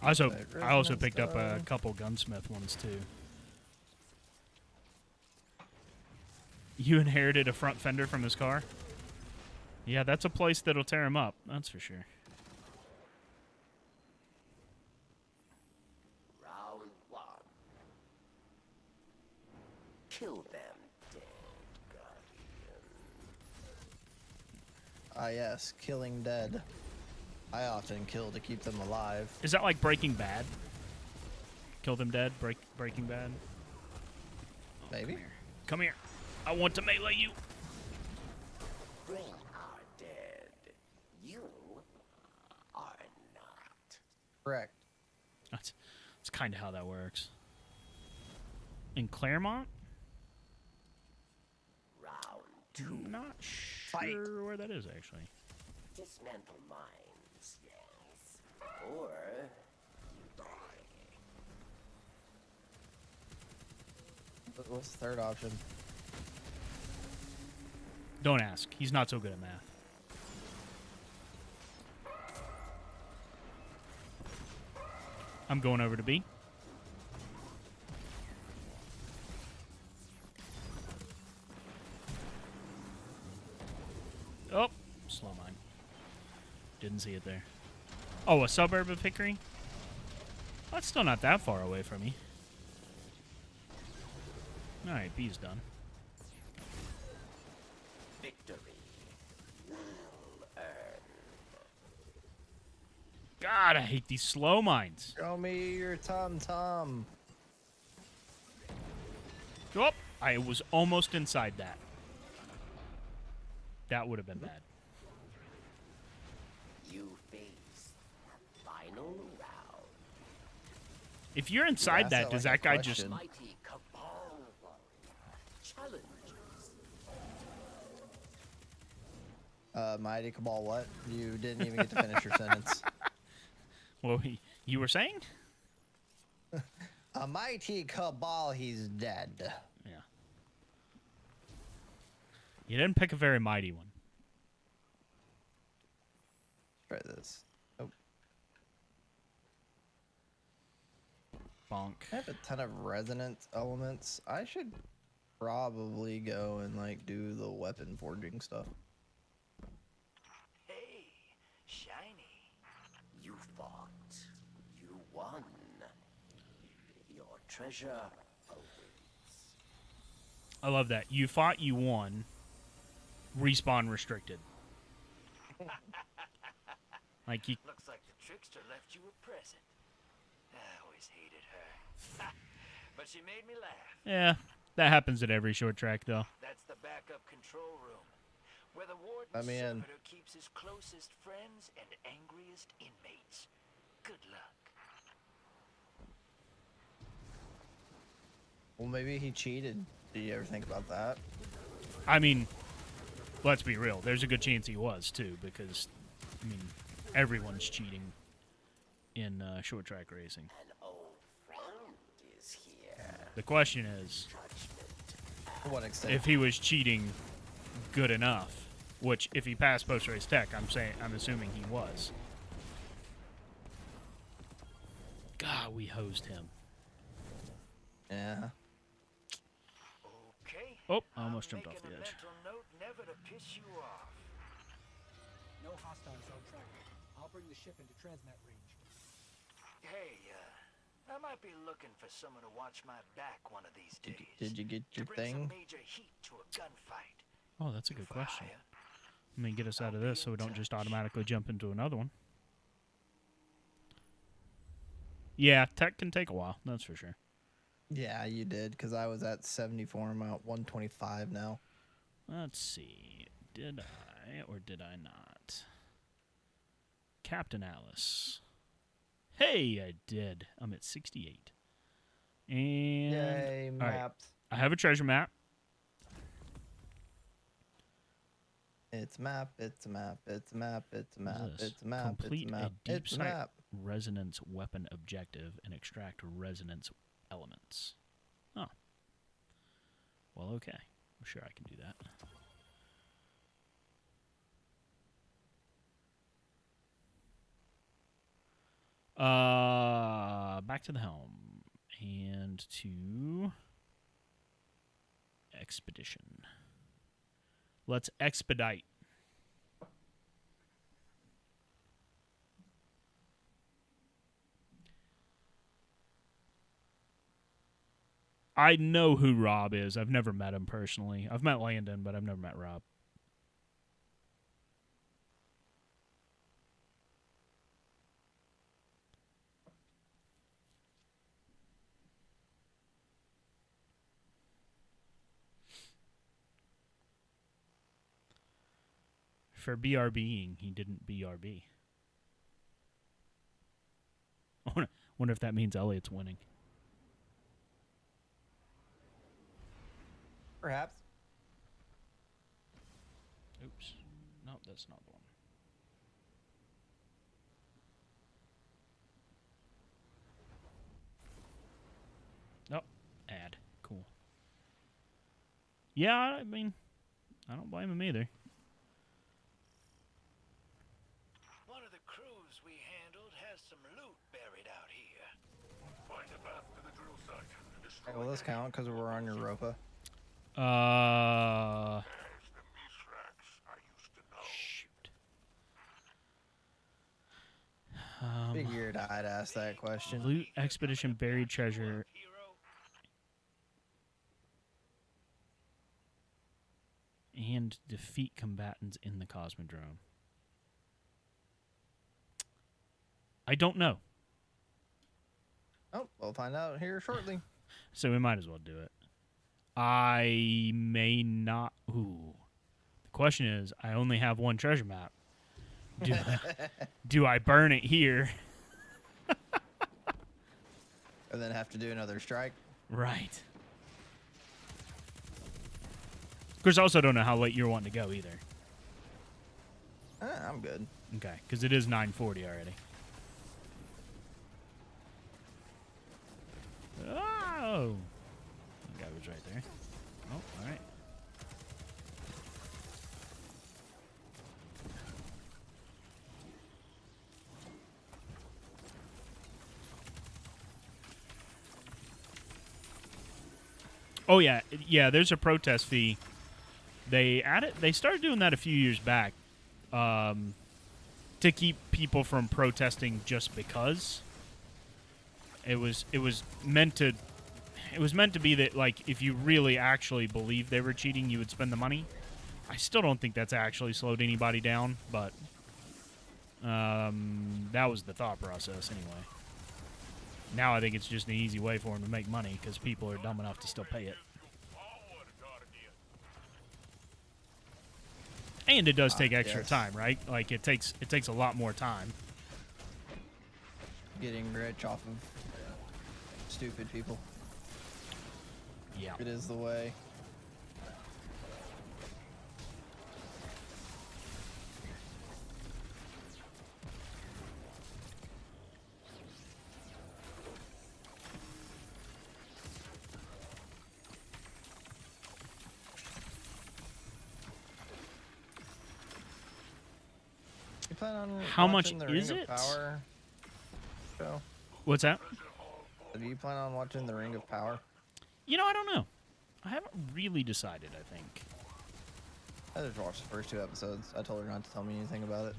I also Resonance picked up a stuff. couple gunsmith ones too. You inherited a front fender from his car? Yeah, that's a place that'll tear him up. That's for sure. Round one. Kill them, dead guardian. Ah, yes, killing dead. I often kill to keep them alive. Is that like Breaking Bad? Kill them dead? Breaking Bad? Maybe. Come here. I want to melee you. They are dead. You are not. Correct. That's kind of how that works. In Claremont? Round two. Not sure where that is, actually. Dismantle mines, yes. Or you die. What's the third option? Don't ask. He's not so good at math. I'm going over to B. Oh, slow mine. Didn't see it there. Oh, a suburb of Hickory? That's still not that far away from me. Alright, B's done. Victory. Well earned. God, I hate these slow mines. Show me your tom-tom. Oh, I was almost inside that. That would have been bad. You face final round. If you're inside that's that, does like a that guy just... question. Mighty Cabal warrior. Challenges. Mighty Cabal what? You didn't even get to finish your sentence. Well, you were saying? A Mighty Cabal, he's dead. Yeah. You didn't pick a very mighty one. Try this. Oh, Bonk. I have a ton of resonance elements. I should probably go and like do the weapon forging stuff. Hey, shiny. You fought. You won. Your treasure awaits. I love that. You fought, you won. Respawn restricted. Like, you... Looks like the trickster left you a present. I always hated her. But she made me laugh. Yeah, that happens at every short track, though. That's the backup control room, where the warden Let me in. servitor keeps his closest friends and angriest inmates. Good luck. Well, maybe he cheated. Did you ever think about that? I mean, let's be real. There's a good chance he was, too, because, I mean, everyone's cheating in short track racing. An old friend is here. The question is, To what extent? if he was cheating good enough, which, if he passed post-race tech, I'm assuming he was. God, we hosed him. Yeah. Okay. Oh, I almost jumped off making the a edge. mental note never to piss you off. No hostiles on track. I'll bring the ship into transmat range. Hey, I might be looking for someone to watch my back one of these days. Did you get your to bring some thing? major heat to a gunfight. Oh, that's a good For question. hire. Let me get us out of this so we don't just automatically jump into another one. Yeah, tech can take a while, that's for sure. Yeah, you did, because I was at 74. I'm at 125 now. Let's see. Did I or did I not? Captain Alice. Hey, I did. I'm at 68. And Yay, all right, maps. I have a treasure map. It's a map, it's a map, it's a map, it's a What map, is this? it's a map, Complete it's a a map, deep it's a sight map. resonance weapon objective and extract resonance elements. Oh. Well, okay. I'm sure I can do that. Back to the helm and to expedition. Let's expedite. I know who Rob is. I've never met him personally. I've met Landon, but I've never met Rob. For BRBing, he didn't BRB. Wonder if that means Elliot's winning. Perhaps. Oops. No, that's not the one. Nope. Add. Cool. Yeah, I mean, I don't blame him either. One of the crews we handled has some loot buried out here. Find a path to the drill site and destroy Okay, will this count because we're on Europa? There's the Mithrax I used to know. Shoot. Figured I'd ask that question. Loot expedition, buried treasure. Hero, And defeat combatants in the Cosmodrome. I don't know. Oh, we'll find out here shortly. So we might as well do it. I may not. Ooh. The question is, I only have one treasure map. Do I burn it here? And then have to do another strike. Right. Of course, I also don't know how late you're wanting to go either. I'm good. Okay, because it is 9:40 already. Oh! That guy was right there. Oh, all right. Oh yeah, there's a protest fee. They started doing that a few years back, to keep people from protesting just because. It was meant to be that, like, if you really actually believed they were cheating, you would spend the money. I still don't think that's actually slowed anybody down, but that was the thought process anyway. Now I think it's just an easy way for them to make money because people are dumb enough to still pay it. And it does take extra yes. time, right? Like it takes a lot more time. Getting rich off of stupid people. Yeah. It is the way. You plan on How much watching the is Ring it? of Power show? What's that? Do you plan on watching the Ring of Power? You know, I don't know. I haven't really decided, I think. I just watched the first 2 episodes. I told her not to tell me anything about it.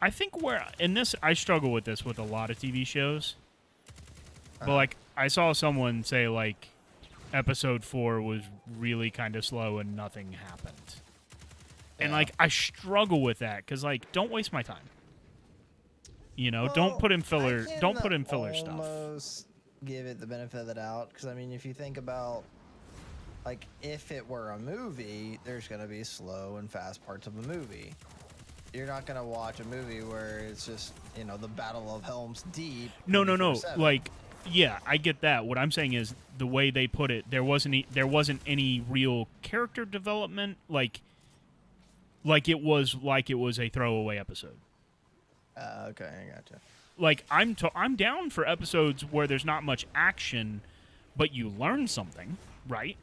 I think I struggle with this with a lot of TV shows. But, like, I saw someone say, like, episode 4 was really kind of slow and nothing happened. And, Yeah. like, I struggle with that because, like, don't waste my time. You know, don't Well, put in filler. I Don't can put in filler stuff. almost give it the benefit of the doubt because I mean, if you think about, like, if it were a movie, there's gonna be slow and fast parts of a movie. You're not gonna watch a movie where it's just, you know, the Battle of Helm's Deep. No. 24/7. Like, yeah, I get that. What I'm saying is the way they put it. There wasn't any real character development. Like it was a throwaway episode. Okay, I gotcha. Like I'm down for episodes where there's not much action, but you learn something, right?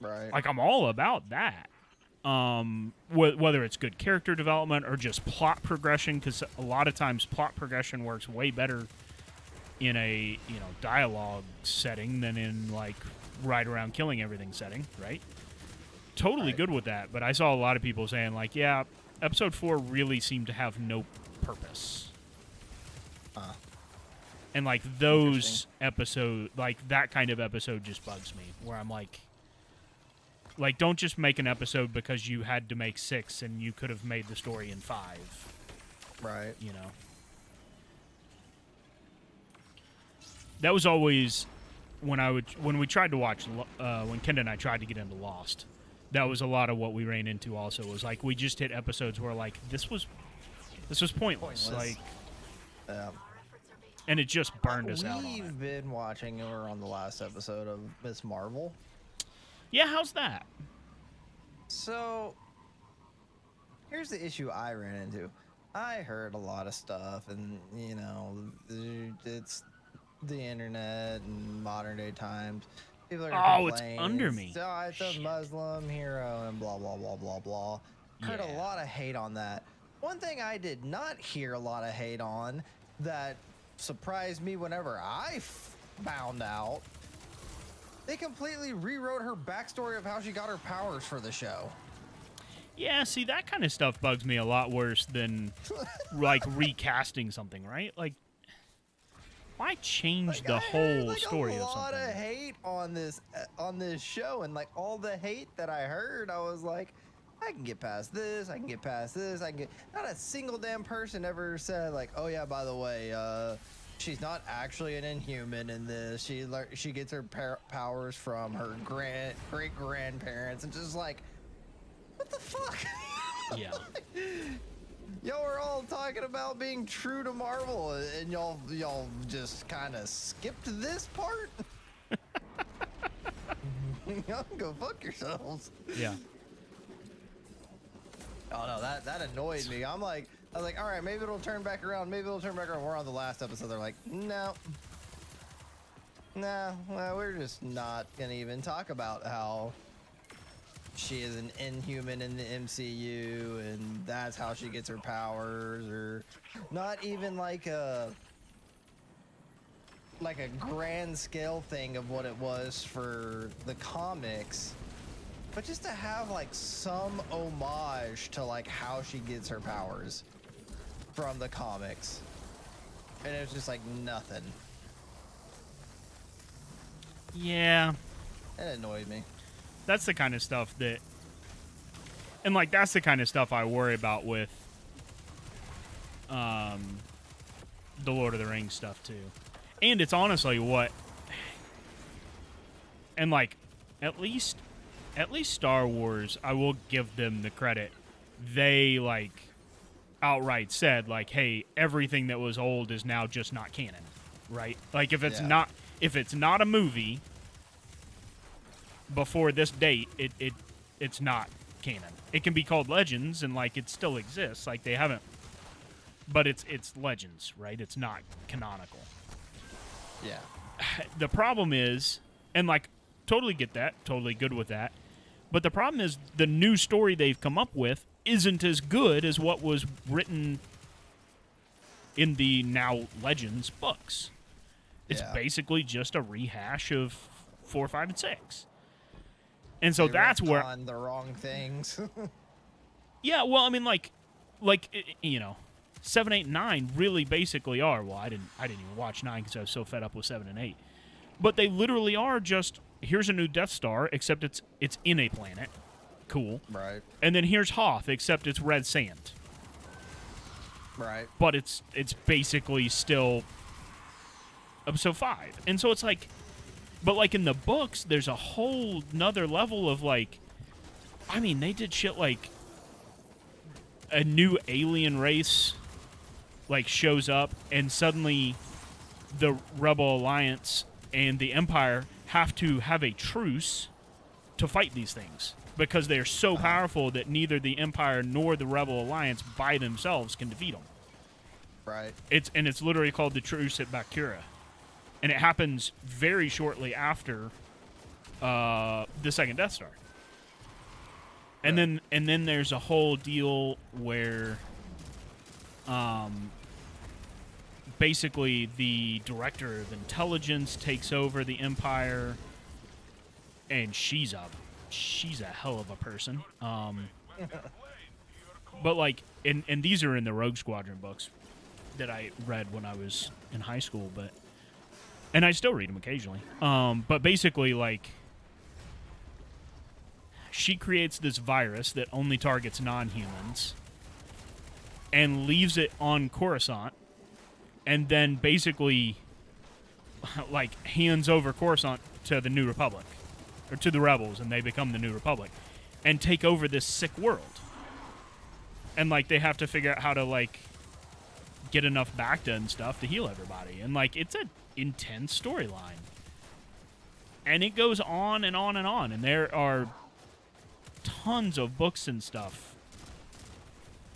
Right. Like I'm all about that. whether it's good character development or just plot progression, because a lot of times plot progression works way better in a dialogue setting than in like ride around killing everything setting, right? Totally good with that, but I saw a lot of people saying like, yeah, episode 4 really seemed to have no purpose. And like those episode, like that kind of episode just bugs me, where I'm like, don't just make an episode because you had to make 6 and you could have made the story in 5. Right. You know. That was always when we tried to watch when Kendra and I tried to get into Lost. That was a lot of what we ran into. Also, was like we just hit episodes where like this was pointless. Like, and it just burned us out on it. We've been watching. We're on the last episode of Miss Marvel. Yeah, how's that? So, here's the issue I ran into. I heard a lot of stuff, and it's the internet and modern day times. People are it's under me. So it's a Muslim hero and blah blah blah blah blah. Heard a lot of hate on that. One thing I did not hear a lot of hate on that surprised me whenever I found out. They completely rewrote her backstory of how she got her powers for the show. Yeah, see, that kind of stuff bugs me a lot worse than like recasting something, right? Like, why change the whole story of something? A lot of hate on this show, and like all the hate that I heard, I was like, I can get past this. I can get past this. Not a single damn person ever said like, oh yeah, by the way, she's not actually an Inhuman in this. She gets her powers from her great grandparents, and just like, what the fuck? Yeah. Y'all were all talking about being true to Marvel, and y'all just kind of skipped this part. Y'all can go fuck yourselves. Yeah. Oh no, that annoyed me. I was like, all right, maybe it'll turn back around. We're on the last episode. They're like, no, well, we're just not gonna even talk about how she is an Inhuman in the MCU, and that's how she gets her powers, or not even like a grand scale thing of what it was for the comics. But just to have like some homage to like how she gets her powers from the comics. And it was just like nothing. Yeah. It annoyed me. That's the kind of stuff that, and like that's the kind of stuff I worry about with the Lord of the Rings stuff too. And it's honestly what, and like at least Star Wars, I will give them the credit. They like outright said like, hey, everything that was old is now just not canon, right? Like if it's not a movie before this date, it's not canon. It can be called Legends, and like it still exists. Like they haven't, but it's Legends, right? It's not canonical. Yeah. The problem is, and like totally get that, totally good with that. But the problem is the new story they've come up with isn't as good as what was written in the now Legends books. It's basically just a rehash of 4, 5, and 6. And so that's where on the wrong things. Yeah, well, I mean, like 7, 8, and 9 really basically are. Well, I didn't even watch 9 because I was so fed up with 7 and 8. But they literally are just, here's a new Death Star, except it's in a planet. Cool. Right. And then here's Hoth, except it's red sand. Right. But it's basically still episode 5. And so it's like, but like in the books, there's a whole nother level of like, I mean, they did shit like a new alien race like shows up, and suddenly the Rebel Alliance and the Empire have to have a truce to fight these things because they're so powerful that neither the Empire nor the Rebel Alliance by themselves can defeat them. Right. It's literally called the Truce at Bakura. And it happens very shortly after the second Death Star. And then there's a whole deal where basically the director of intelligence takes over the Empire, and she's a hell of a person. But like, and these are in the Rogue Squadron books that I read when I was in high school, and I still read them occasionally. But basically, like, she creates this virus that only targets non-humans and leaves it on Coruscant, and then basically, like, hands over Coruscant to the New Republic, or to the Rebels, and they become the New Republic, and take over this sick world. And, like, they have to figure out how to, like, get enough Bacta and stuff to heal everybody. And, like, it's an intense storyline. And it goes on and on and on. And there are tons of books and stuff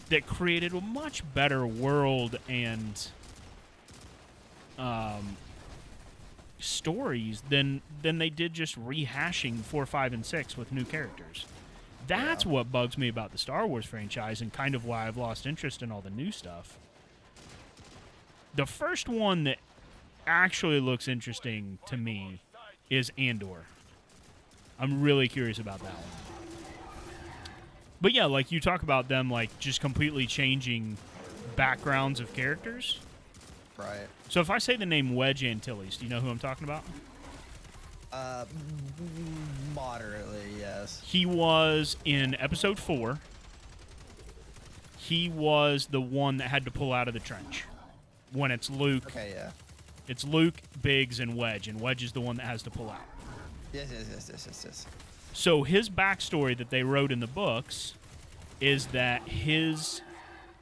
that created a much better world and stories than they did just rehashing 4, 5, and 6 with new characters. That's what bugs me about the Star Wars franchise, and kind of why I've lost interest in all the new stuff. The first one that actually looks interesting to me is Andor. I'm really curious about that one. But yeah, like, you talk about them, like, just completely changing backgrounds of characters. Right. So if I say the name Wedge Antilles, do you know who I'm talking about? Moderately, yes. He was in episode 4. He was the one that had to pull out of the trench. When it's Luke. Okay, yeah. It's Luke, Biggs, and Wedge is the one that has to pull out. Yes. So his backstory that they wrote in the books is that his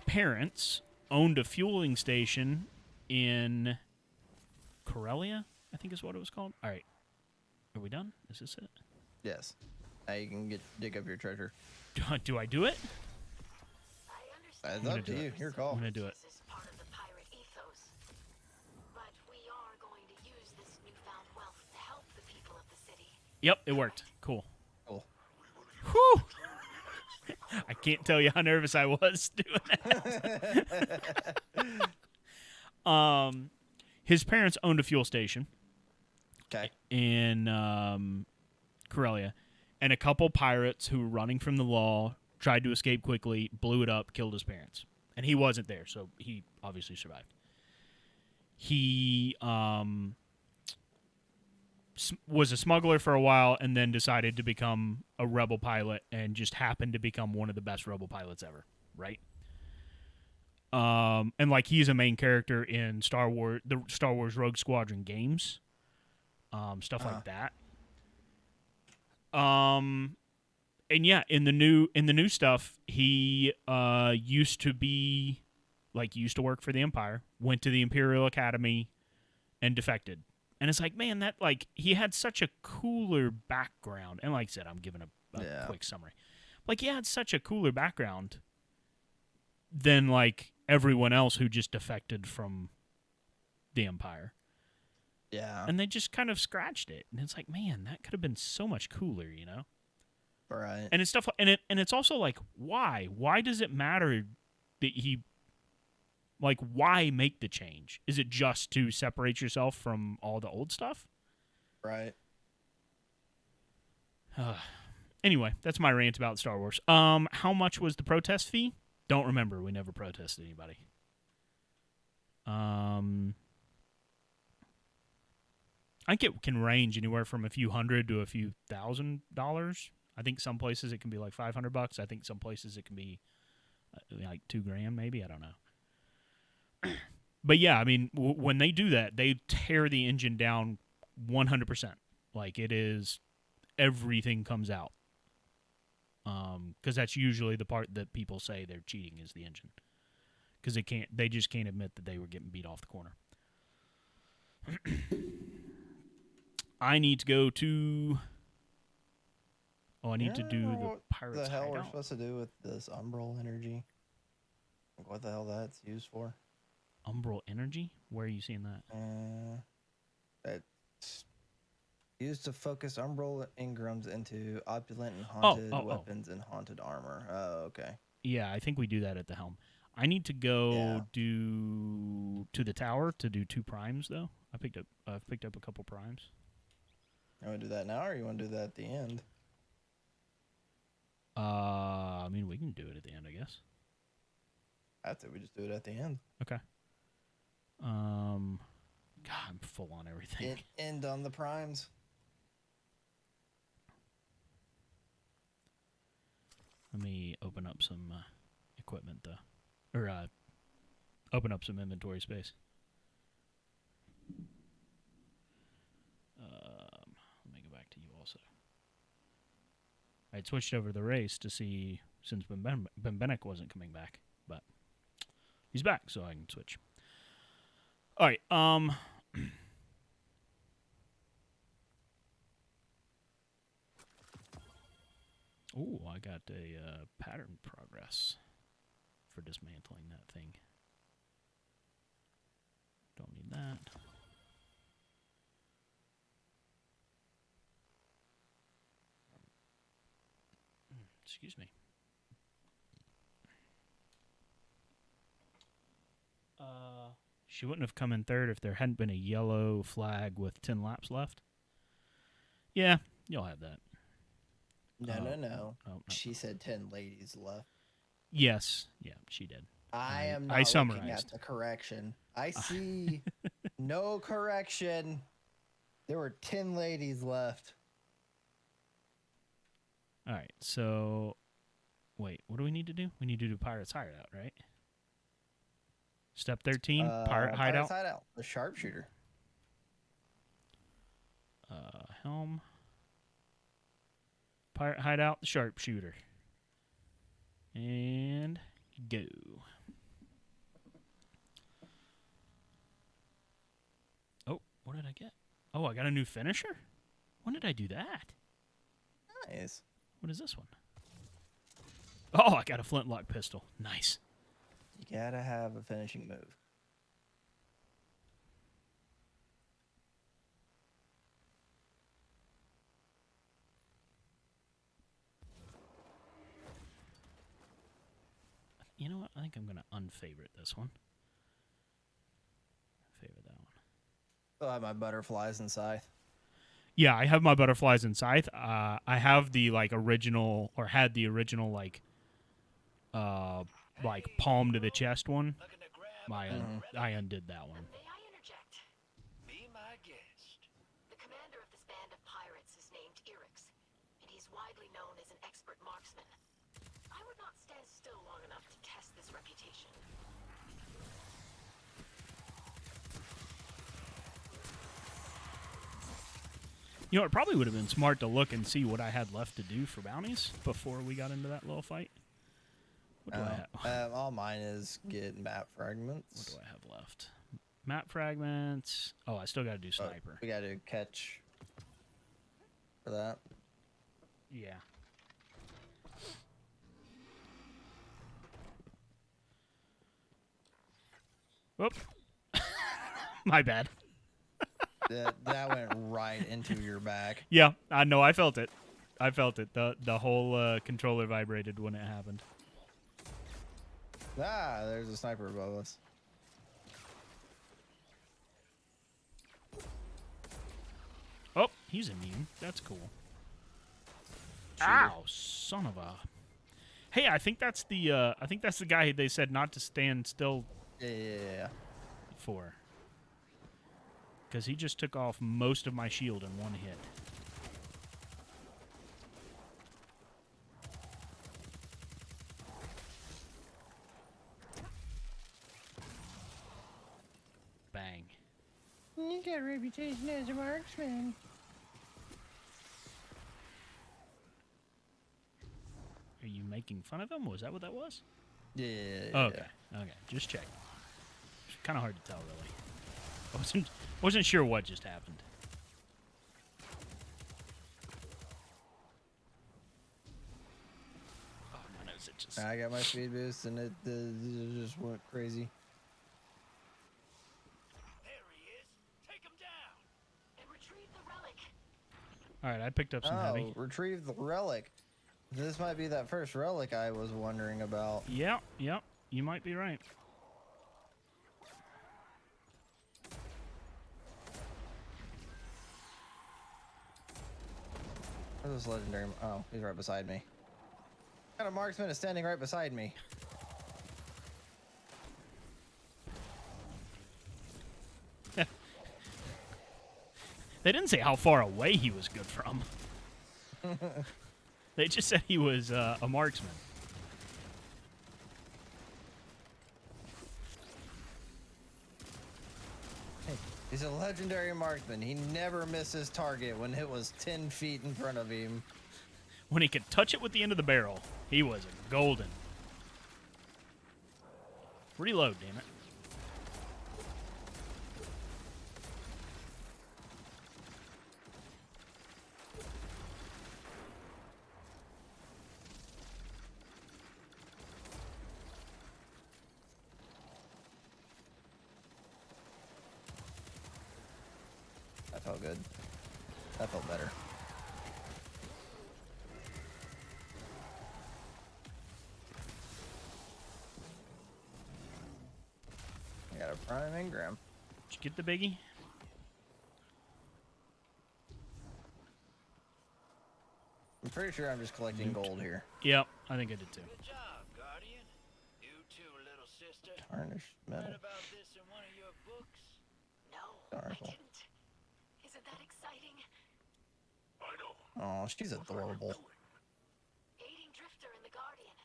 parents owned a fueling station in Corellia, I think is what it was called. All right. Are we done? Is this it? Yes. Now you can dig up your treasure. Do I do it? I It's understand up to you. Your I'm call. going to do it. this is part of the pirate ethos, but we are going to use this newfound wealth to help the people of the city. Yep, it worked. Cool. Cool. Whew! I can't tell you how nervous I was doing that. His parents owned a fuel station. Okay. In Corellia, and a couple pirates who were running from the law tried to escape quickly, blew it up, killed his parents. And he wasn't there, so he obviously survived. He was a smuggler for a while and then decided to become a rebel pilot and just happened to become one of the best rebel pilots ever, right? And, like, he's a main character in the Star Wars Rogue Squadron games. Stuff like that. And yeah, in the new stuff, he used to work for the Empire, went to the Imperial Academy, and defected. And it's like, man, that, like, he had such a cooler background. And like I said, I'm giving a quick summary. Like, he had such a cooler background than, like, everyone else who just defected from the Empire. Yeah. And they just kind of scratched it, and it's like, man, that could have been so much cooler, you know? Right. And it's stuff, and it's also like, why? Why does it matter that he, like, why make the change? Is it just to separate yourself from all the old stuff? Right. Anyway, that's my rant about Star Wars. How much was the protest fee? Don't remember. We never protested anybody. I think it can range anywhere from a few $100 to a few $1,000. I think some places it can be like $500. I think some places it can be like $2,000, maybe. I don't know. But yeah, I mean, when they do that, they tear the engine down 100%. Like, it is, everything comes out. Because that's usually the part that people say they're cheating is the engine. Because they just can't admit that they were getting beat off the corner. I need to go to. Oh, I need to do the Pirates What the hell we're Hideout. supposed to do with this umbral energy? Like, what the hell that's used for? Umbral Energy? Where are you seeing that? It's Used to focus Umbral Ingrams into opulent and Oh, haunted oh. weapons and haunted armor. Oh, okay. Yeah, I think we do that at the helm. I need to go Yeah. do to the tower to do 2 primes though. I've picked up a couple primes. You want to do that now, or you want to do that at the end? I mean, we can do it at the end, I guess. I think we just do it at the end. Okay. God, I'm full on everything. End on the primes. Let me open up some equipment though, or open up some inventory space. Let me go back to you also. I had switched over to the race to see since Bembenek wasn't coming back, but he's back, so I can switch. All right. Oh, I got a pattern progress for dismantling that thing. Don't need that. Excuse me. She wouldn't have come in third if there hadn't been a yellow flag with 10 laps left. Yeah, you'll have that. No. Oh, no. She said 10 ladies left. Yes. Yeah, she did. I am I not looking summarized. at the correction. I see no correction. There were 10 ladies left. All right, so wait, what do we need to do? We need to do Pirate's Hideout, right? Step 13, Pirate Hideout. Pirate's Hideout, the sharpshooter. Helm. Pirate Hideout, the sharpshooter. And go. Oh, what did I get? Oh, I got a new finisher? When did I do that? Nice. What is this one? Oh, I got a flintlock pistol. Nice. You gotta have a finishing move. You know what? I think I'm going to unfavorite this one. Favorite that one. Still have my butterflies and scythe. Yeah, I have my butterflies and scythe. I have the original, or had the original palm to the chest one. Looking to grab I undid that one. May I interject? Be my guest. The commander of this band of pirates is named Irix, and he's widely known as an expert marksman. I would not stand still long enough to test this reputation. You know, it probably would have been smart to look and see what I had left to do for bounties before we got into that little fight. What do I have? All mine is get map fragments. What do I have left? Map fragments. Oh, I still got to do sniper. We got to catch for that. Yeah. Whoop. My bad. That went right into your back. Yeah, I know. I felt it. The whole controller vibrated when it happened. Ah, there's a sniper above us. Oh, he's immune. That's cool. Ow, son of a. Hey, I think that's the guy they said not to stand still Yeah. for. Because he just took off most of my shield in one hit. Bang. You got a reputation as a marksman. Are you making fun of him? Was that what that was? Yeah. Okay. Okay. Just check. It's kind of hard to tell, really. Wasn't sure what just happened. Oh, my nose itches. I got my speed boost and it just went crazy. There he is. Take him down. And retrieve the relic. All right, I picked up some Oh, heavy. retrieve the relic. This might be that first relic I was wondering about. Yep, you might be right. Where's this legendary? Oh, he's right beside me. What kind of marksman is standing right beside me? They didn't say how far away he was good from. They just said he was a marksman. Hey, he's a legendary marksman. He never misses target when it was 10 feet in front of him. When he could touch it with the end of the barrel, he was golden. Reload, damn it. That felt good. That felt better. I got a prime engram. Did you get the biggie? I'm pretty sure I'm just collecting gold here. Yep, I think I did too. Good job, Guardian. You too, little sister. Tarnished metal. Read about this in one of your books? No, Darn. I didn't. Isn't that exciting? I know. Oh, she's adorable. Aiding Drifter and the Guardian.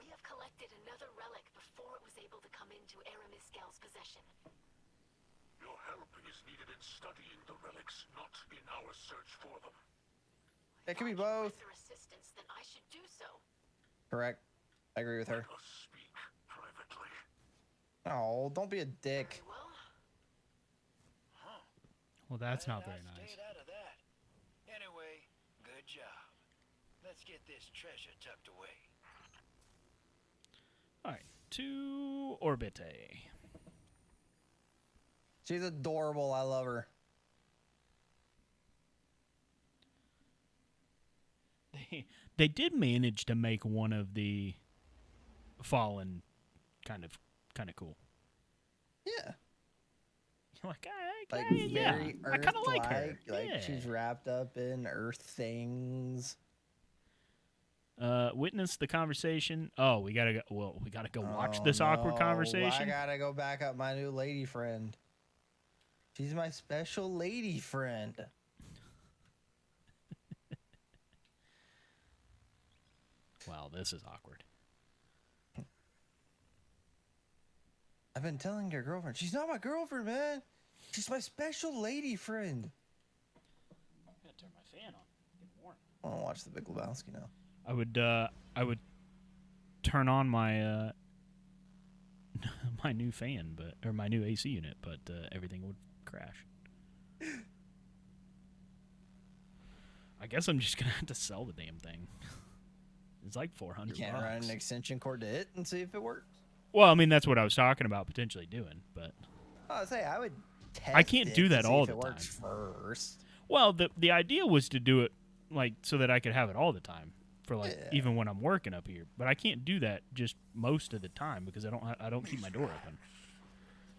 We have collected another relic before it was able to come into Aramis-Gal's possession. Your help is needed in studying the relics, not in our search for them. It could be If both. with their assistance, then I should do so. Correct. I agree with her. Let us speak privately. Oh, don't be a dick. Very well. Well, that's Well, not very I nice. stayed out of that. Anyway, good job. Let's get this treasure tucked away. All right, to Orbite. She's adorable. I love her. They did manage to make one of the Fallen kind of cool. Yeah. You're like, Like yeah, very I kind of like her. Earth-like, like Yeah. she's wrapped up in earth things. Witness the conversation. Oh, we gotta go. Well, we gotta go watch Oh, this awkward no, conversation. I gotta go back up my new lady friend. She's my special lady friend. Wow, this is awkward. I've been telling your girlfriend. She's not my girlfriend, man. She's my special lady friend. I'm gonna turn my fan on. Get warm. I want to watch The Big Lebowski now. I would turn on my my new fan, or my new AC unit, but everything would crash. I guess I'm just gonna have to sell the damn thing. It's like You $400. can't run an extension cord to it and see if it works. Well, I mean that's what I was talking about potentially doing, but I would say I would test. I can't it do to that see all if the it works time. first. well, the idea was to do it like so that I could have it all the time for like Yeah. even when I'm working up here. But I can't do that just most of the time because I don't keep my door open.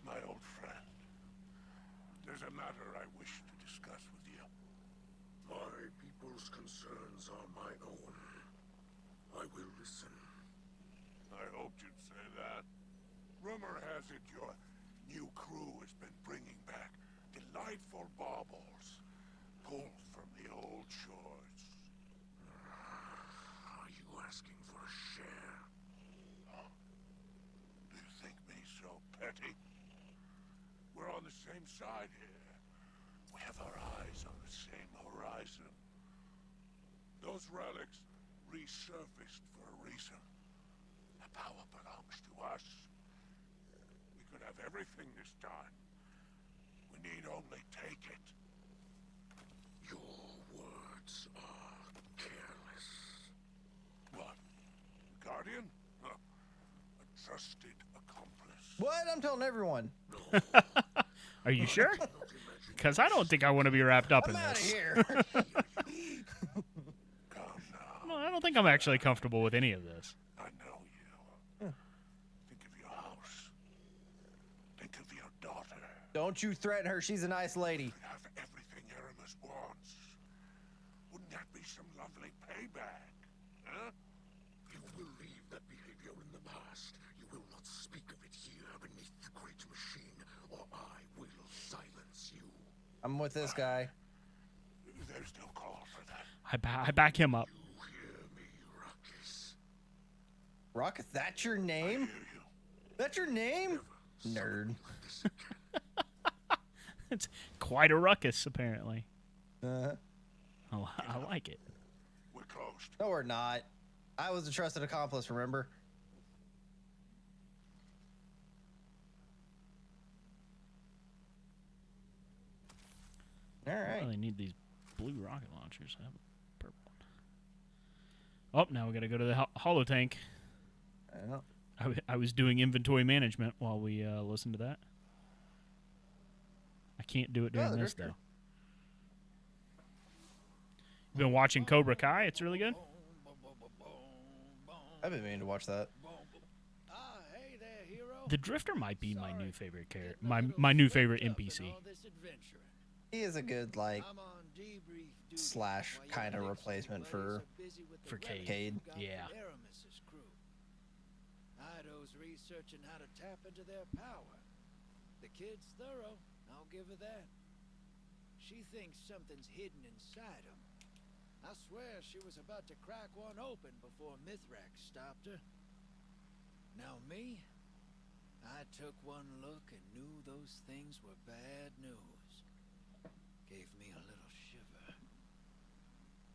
My old friend, there's a matter I wish to discuss with you. My people's concerns are my own. I will listen. I hoped you'd say that. Rumor has it your new crew has been bringing back delightful baubles pulled from the old shores. Are you asking for a share? Huh? Do you think me so petty? We're on the same side here. We have our eyes on the same horizon. Those relics resurfaced for a reason. The power belongs to us. We could have everything this time. We need only take it. Your words are careless. What? Guardian? Huh. A trusted accomplice. What? I'm telling everyone. Are you sure? Because I don't think I want to be wrapped up I'm in out of this. here. I don't think I'm actually comfortable with any of this. I know you. Think of your house. Think of your daughter. Don't you threaten her. She's a nice lady. You have everything Aramis wants. Wouldn't that be some lovely payback? Huh? You will leave that behavior in the past. You will not speak of it here beneath the great machine, or I will silence you. I'm with this guy. There's no call for that. I back him up. You hear me, Ruckus? Rocket, that's your name? Hear you. That's your name? Nerd. It's quite a ruckus, apparently. Uh, Oh, I like it. We're closed. no, we're not. I was a trusted accomplice, remember? All I right. really need these blue rocket launchers. I have a purple one. Oh, now we got to go to the holo tank. Well, I was doing inventory management while we listened to that. I can't do it during the this, drifter. though. You've been watching Cobra Kai? It's really good. I've been meaning to watch that. Ah, hey there, hero. The Drifter might be my new favorite character. My new favorite NPC. He is a good, like, I'm on debrief duty slash while your kind of next replacement buddies for are busy with the for Cade. relics Cade. you got Yeah. from Aramis's crew. Ido's researching how to tap into their power. The kid's thorough, I'll give her that. She thinks something's hidden inside him. I swear she was about to crack one open before Mithrax stopped her. Now me, I took one look and knew those things were bad news. Gave me a little shiver.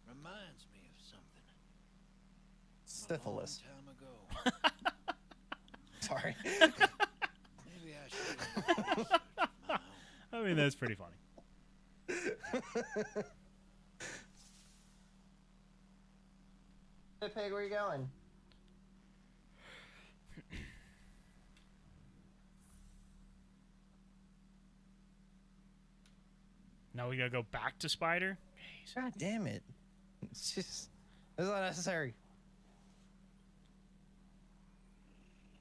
Reminds me of something. Syphilis. A long time ago. Sorry. Maybe I should have done research of my own. I mean, that's pretty funny. Hey, Peg, where you going? Now we got to go back to Spider? Jeez. God damn it. It's just... It's not necessary.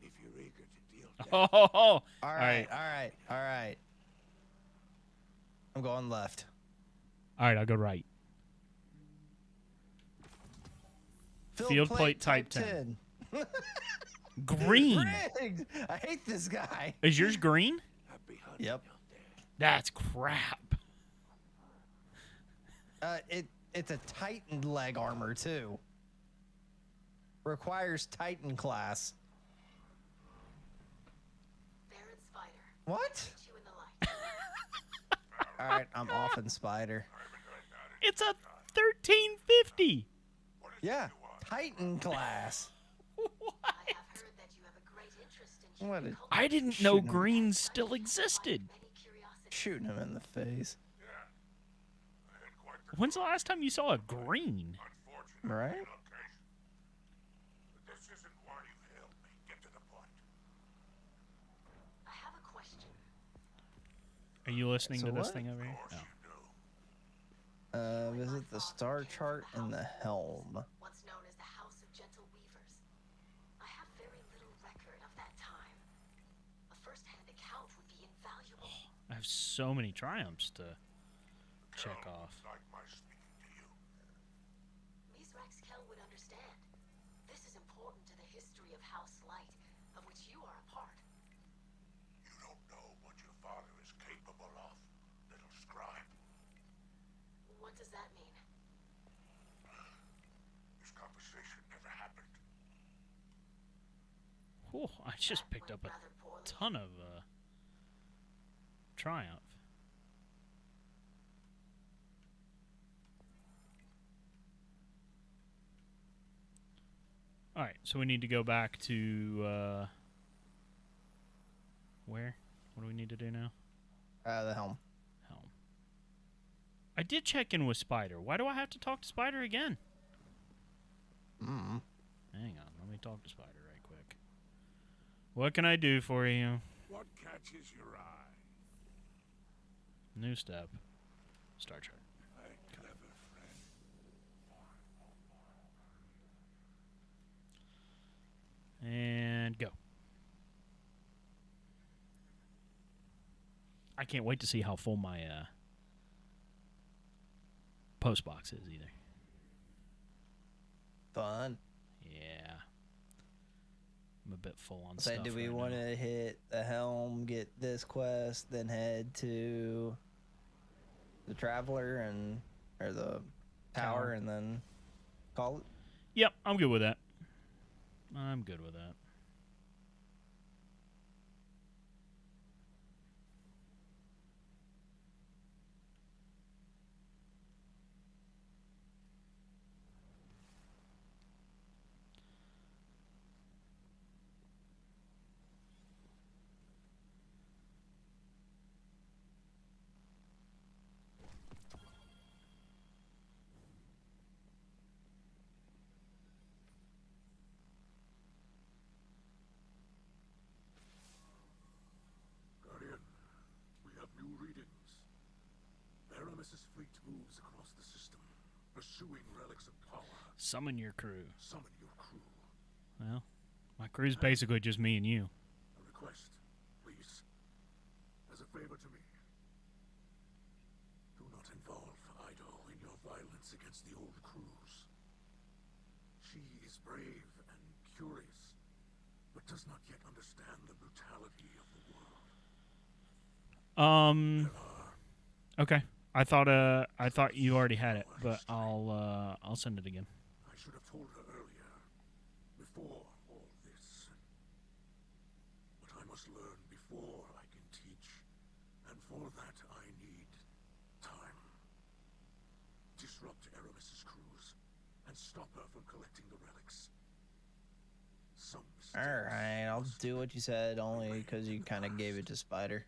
If you're eager to deal Oh, All right. All right. I'm going left. All right, I'll go right. Field plate type 10. Green. Rigged. I hate this guy. Is yours green? happy hunting Yep. out there. That's crap. It's a Titan leg armor too. Requires Titan class. Baron Spider, What? meet you in the light. All right, I'm off in Spider. It's a 1350. Yeah, Titan class. I have heard that you have a great interest in What human a- culture. I didn't know Shooting 'em. green still existed. Many curiosities. Shooting him in the face. I had quite the When's the last time you saw a green? unfortunate Right? relocation. But this isn't why you hailed me. Get to the point. I have a question. Are you listening So to this what? thing over here? Of course No. you do. Visit the Star Chart in the helm. What's known as the House of Gentle Weavers. I have very little record of that time. A first-hand account would be invaluable. I have so many triumphs to check off. Like my speaking to you. Mithrax Kell would understand. This is important to the history of House Light, of which you are a part. You don't know what your father is capable of, little scribe. What does that mean? This conversation never happened. Whew, I just That picked went up a rather poorly. ton of triumph. All right, so we need to go back to where? What do we need to do now? The helm. Helm. I did check in with Spider. Why do I have to talk to Spider again? Mm. Hang on, let me talk to Spider right quick. What can I do for you? What catches your eye? New step. Star Chart. My clever friend. I can't wait to see how full my post box is either. Fun. Yeah. I'm a bit full on Say, stuff. do we right want now. to hit the helm, get this quest, then head to the Traveler or the Tower. Tower, and then call it? Yep, I'm good with that. I'm good with that. Guardian, we have new readings. Aramis's fleet moves across the system, pursuing relics of power. Summon your crew. Summon your crew. Well, my crew's basically just me and you. A request, please. As a favor to me. Do not involve Ido in your violence against the old crews. She is brave and curious, but does not yet understand the brutality of the world. Okay. I thought you already had it, but I'll send it again. I should have told her earlier, before all this. But I must learn before I can teach, and for that I need time. Disrupt Aramis's crews, and stop her from collecting the relics. Some mistakes Alright, I'll must do what you said, only remain because you in the kind of gave it past. to Spider.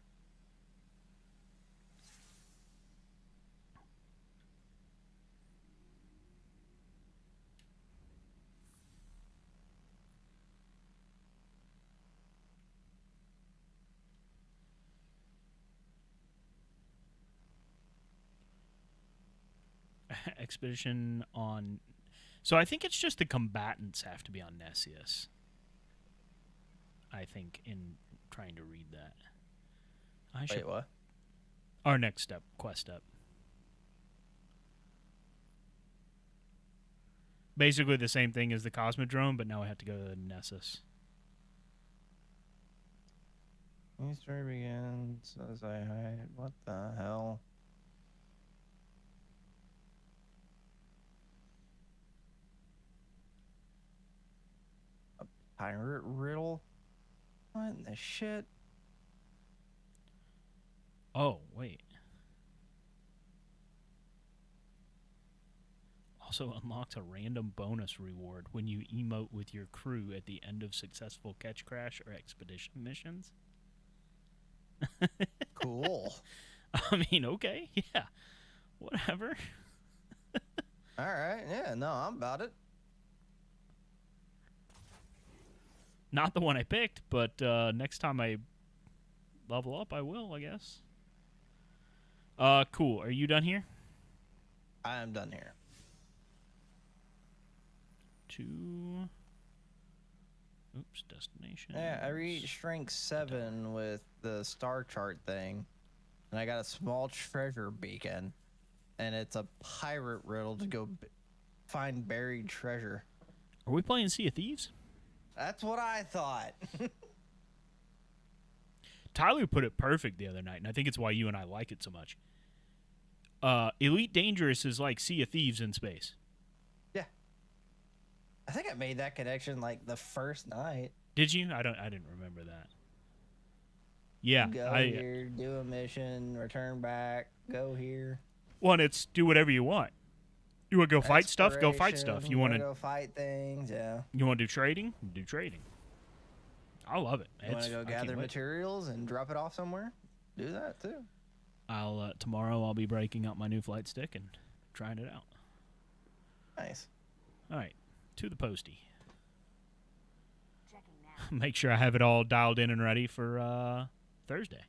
Expedition on. So I think it's just the combatants have to be on Nessius. I think in trying to read that. I should. Wait, what? Our next step, quest step. Basically the same thing as the Cosmodrome, but now we have to go to Nessus. New story begins as I hide. What the hell? A pirate riddle? What in the shit? Oh, wait. Also unlocks a random bonus reward when you emote with your crew at the end of successful catch crash or expedition missions. Cool. I mean, okay, yeah. Whatever. Alright, yeah, no, I'm about it. Not the one I picked, but next time I level up, I will, I guess. Cool. Are you done here? I am done here. To... Oops, destination. Yeah, I reached strength 7 with the star chart thing, and I got a small treasure beacon, and it's a pirate riddle to go find buried treasure. Are we playing Sea of Thieves? That's what I thought. Tyler put it perfect the other night, and I think it's why you and I like it so much. Elite Dangerous is like Sea of Thieves in space. Yeah. I think I made that connection like the first night. Did you? I didn't remember that. Yeah, Go here, do a mission, return back, go here. Well, it's do whatever you want. You want to go fight stuff? Go fight stuff. You want to go fight things? Yeah. You want to do trading? Do trading. I love it. You want to go gather materials and drop it off somewhere? Do that too. Tomorrow I'll be breaking out my new flight stick and trying it out. Nice. All right, to the postie. Checking now. Make sure I have it all dialed in and ready for Thursday.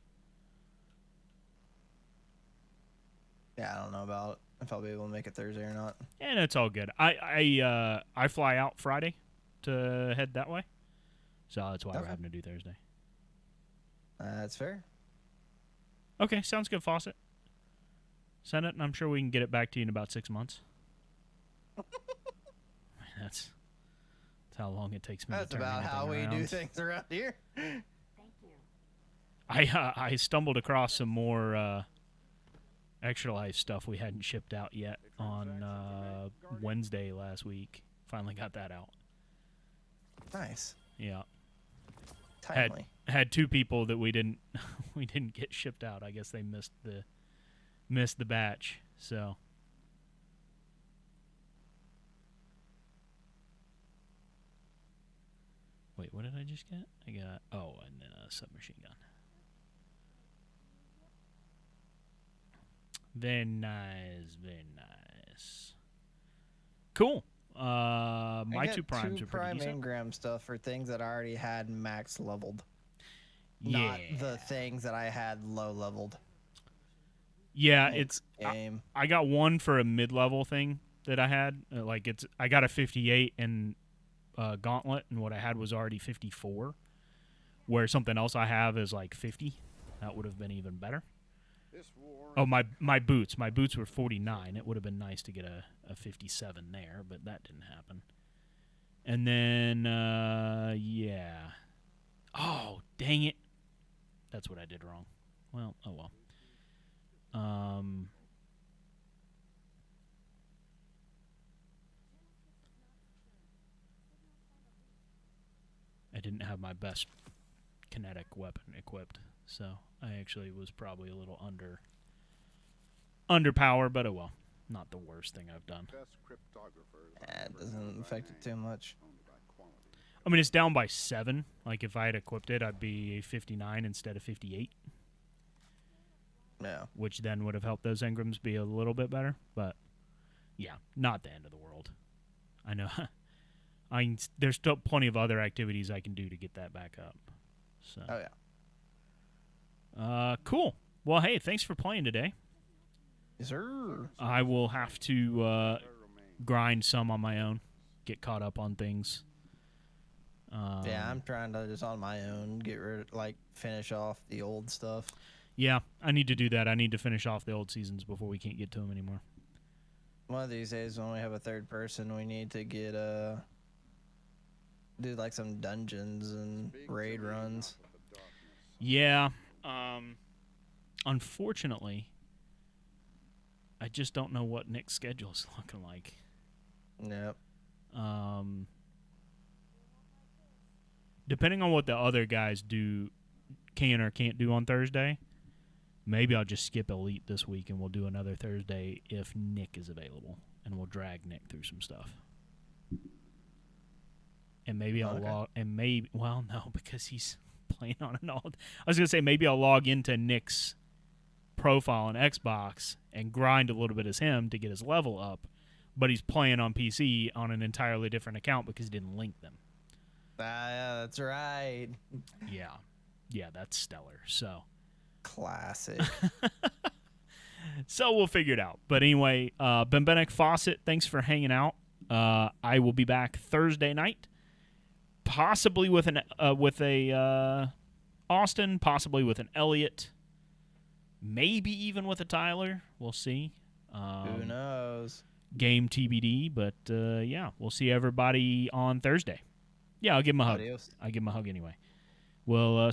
Yeah, I don't know about if I'll be able to make it Thursday or not. And it's all good. I fly out Friday to head that way, so that's why we're Okay. having to do Thursday. That's fair. Okay, sounds good, Fawcett. Send it, and I'm sure we can get it back to you in about 6 months. That's how long it takes me That's to turn about how we anything do around. things around here. I stumbled across some more Extra Life stuff we hadn't shipped out yet on Wednesday last week. Finally got that out. Nice. Yeah. Timely. Had 2 people that we didn't get shipped out. I guess they missed the batch. So wait, what did I just get? I got and then a submachine gun. Very nice, very nice. Cool. My I got 2 primes two are pretty prime decent. engram stuff for things that I already had max leveled. Yeah. Not the things that I had low leveled. Yeah, Like it's game. I got one for a mid-level thing that I had. I got a 58 and gauntlet, and what I had was already 54. Where something else I have is like 50. That would have been even better. Oh, my boots. My boots were 49. It would have been nice to get a 57 there, but that didn't happen. And then, yeah. Oh, dang it. That's what I did wrong. Well, oh well. I didn't have my best kinetic weapon equipped, so I actually was probably a little underpowered, but oh well. Not the worst thing I've done. It doesn't affect it too much. I mean, it's down by 7. Like, if I had equipped it, I'd be 59 instead of 58. Yeah. Which then would have helped those engrams be a little bit better. But, yeah, not the end of the world. I know. There's still plenty of other activities I can do to get that back up. So. Oh, yeah. Cool. Well, hey, thanks for playing today. Yes, sir. I will have to grind some on my own, get caught up on things. Yeah, I'm trying to just on my own finish off the old stuff. Yeah, I need to do that. I need to finish off the old seasons before we can't get to them anymore. One of these days, when we have a third person, we need to get do like some dungeons and raid runs. Yeah. Unfortunately, I just don't know what Nick's schedule is looking like. Yep. Depending on what the other guys can or can't do on Thursday, maybe I'll just skip Elite this week and we'll do another Thursday if Nick is available, and we'll drag Nick through some stuff. And maybe I'll log. And no, because he's playing on an old. I was gonna say maybe I'll log into Nick's profile on Xbox and grind a little bit as him to get his level up, but he's playing on PC on an entirely different account because he didn't link them. Yeah, that's right. Yeah, that's stellar. So classic. So we'll figure it out. But anyway, Benbenek Fawcett, thanks for hanging out. I will be back Thursday night, possibly with a Austin, possibly with an Elliot, maybe even with a Tyler. We'll see. Who knows? Game TBD, but yeah, we'll see everybody on Thursday. Yeah, I'll give him a hug. Adios. I'll give him a hug anyway. We'll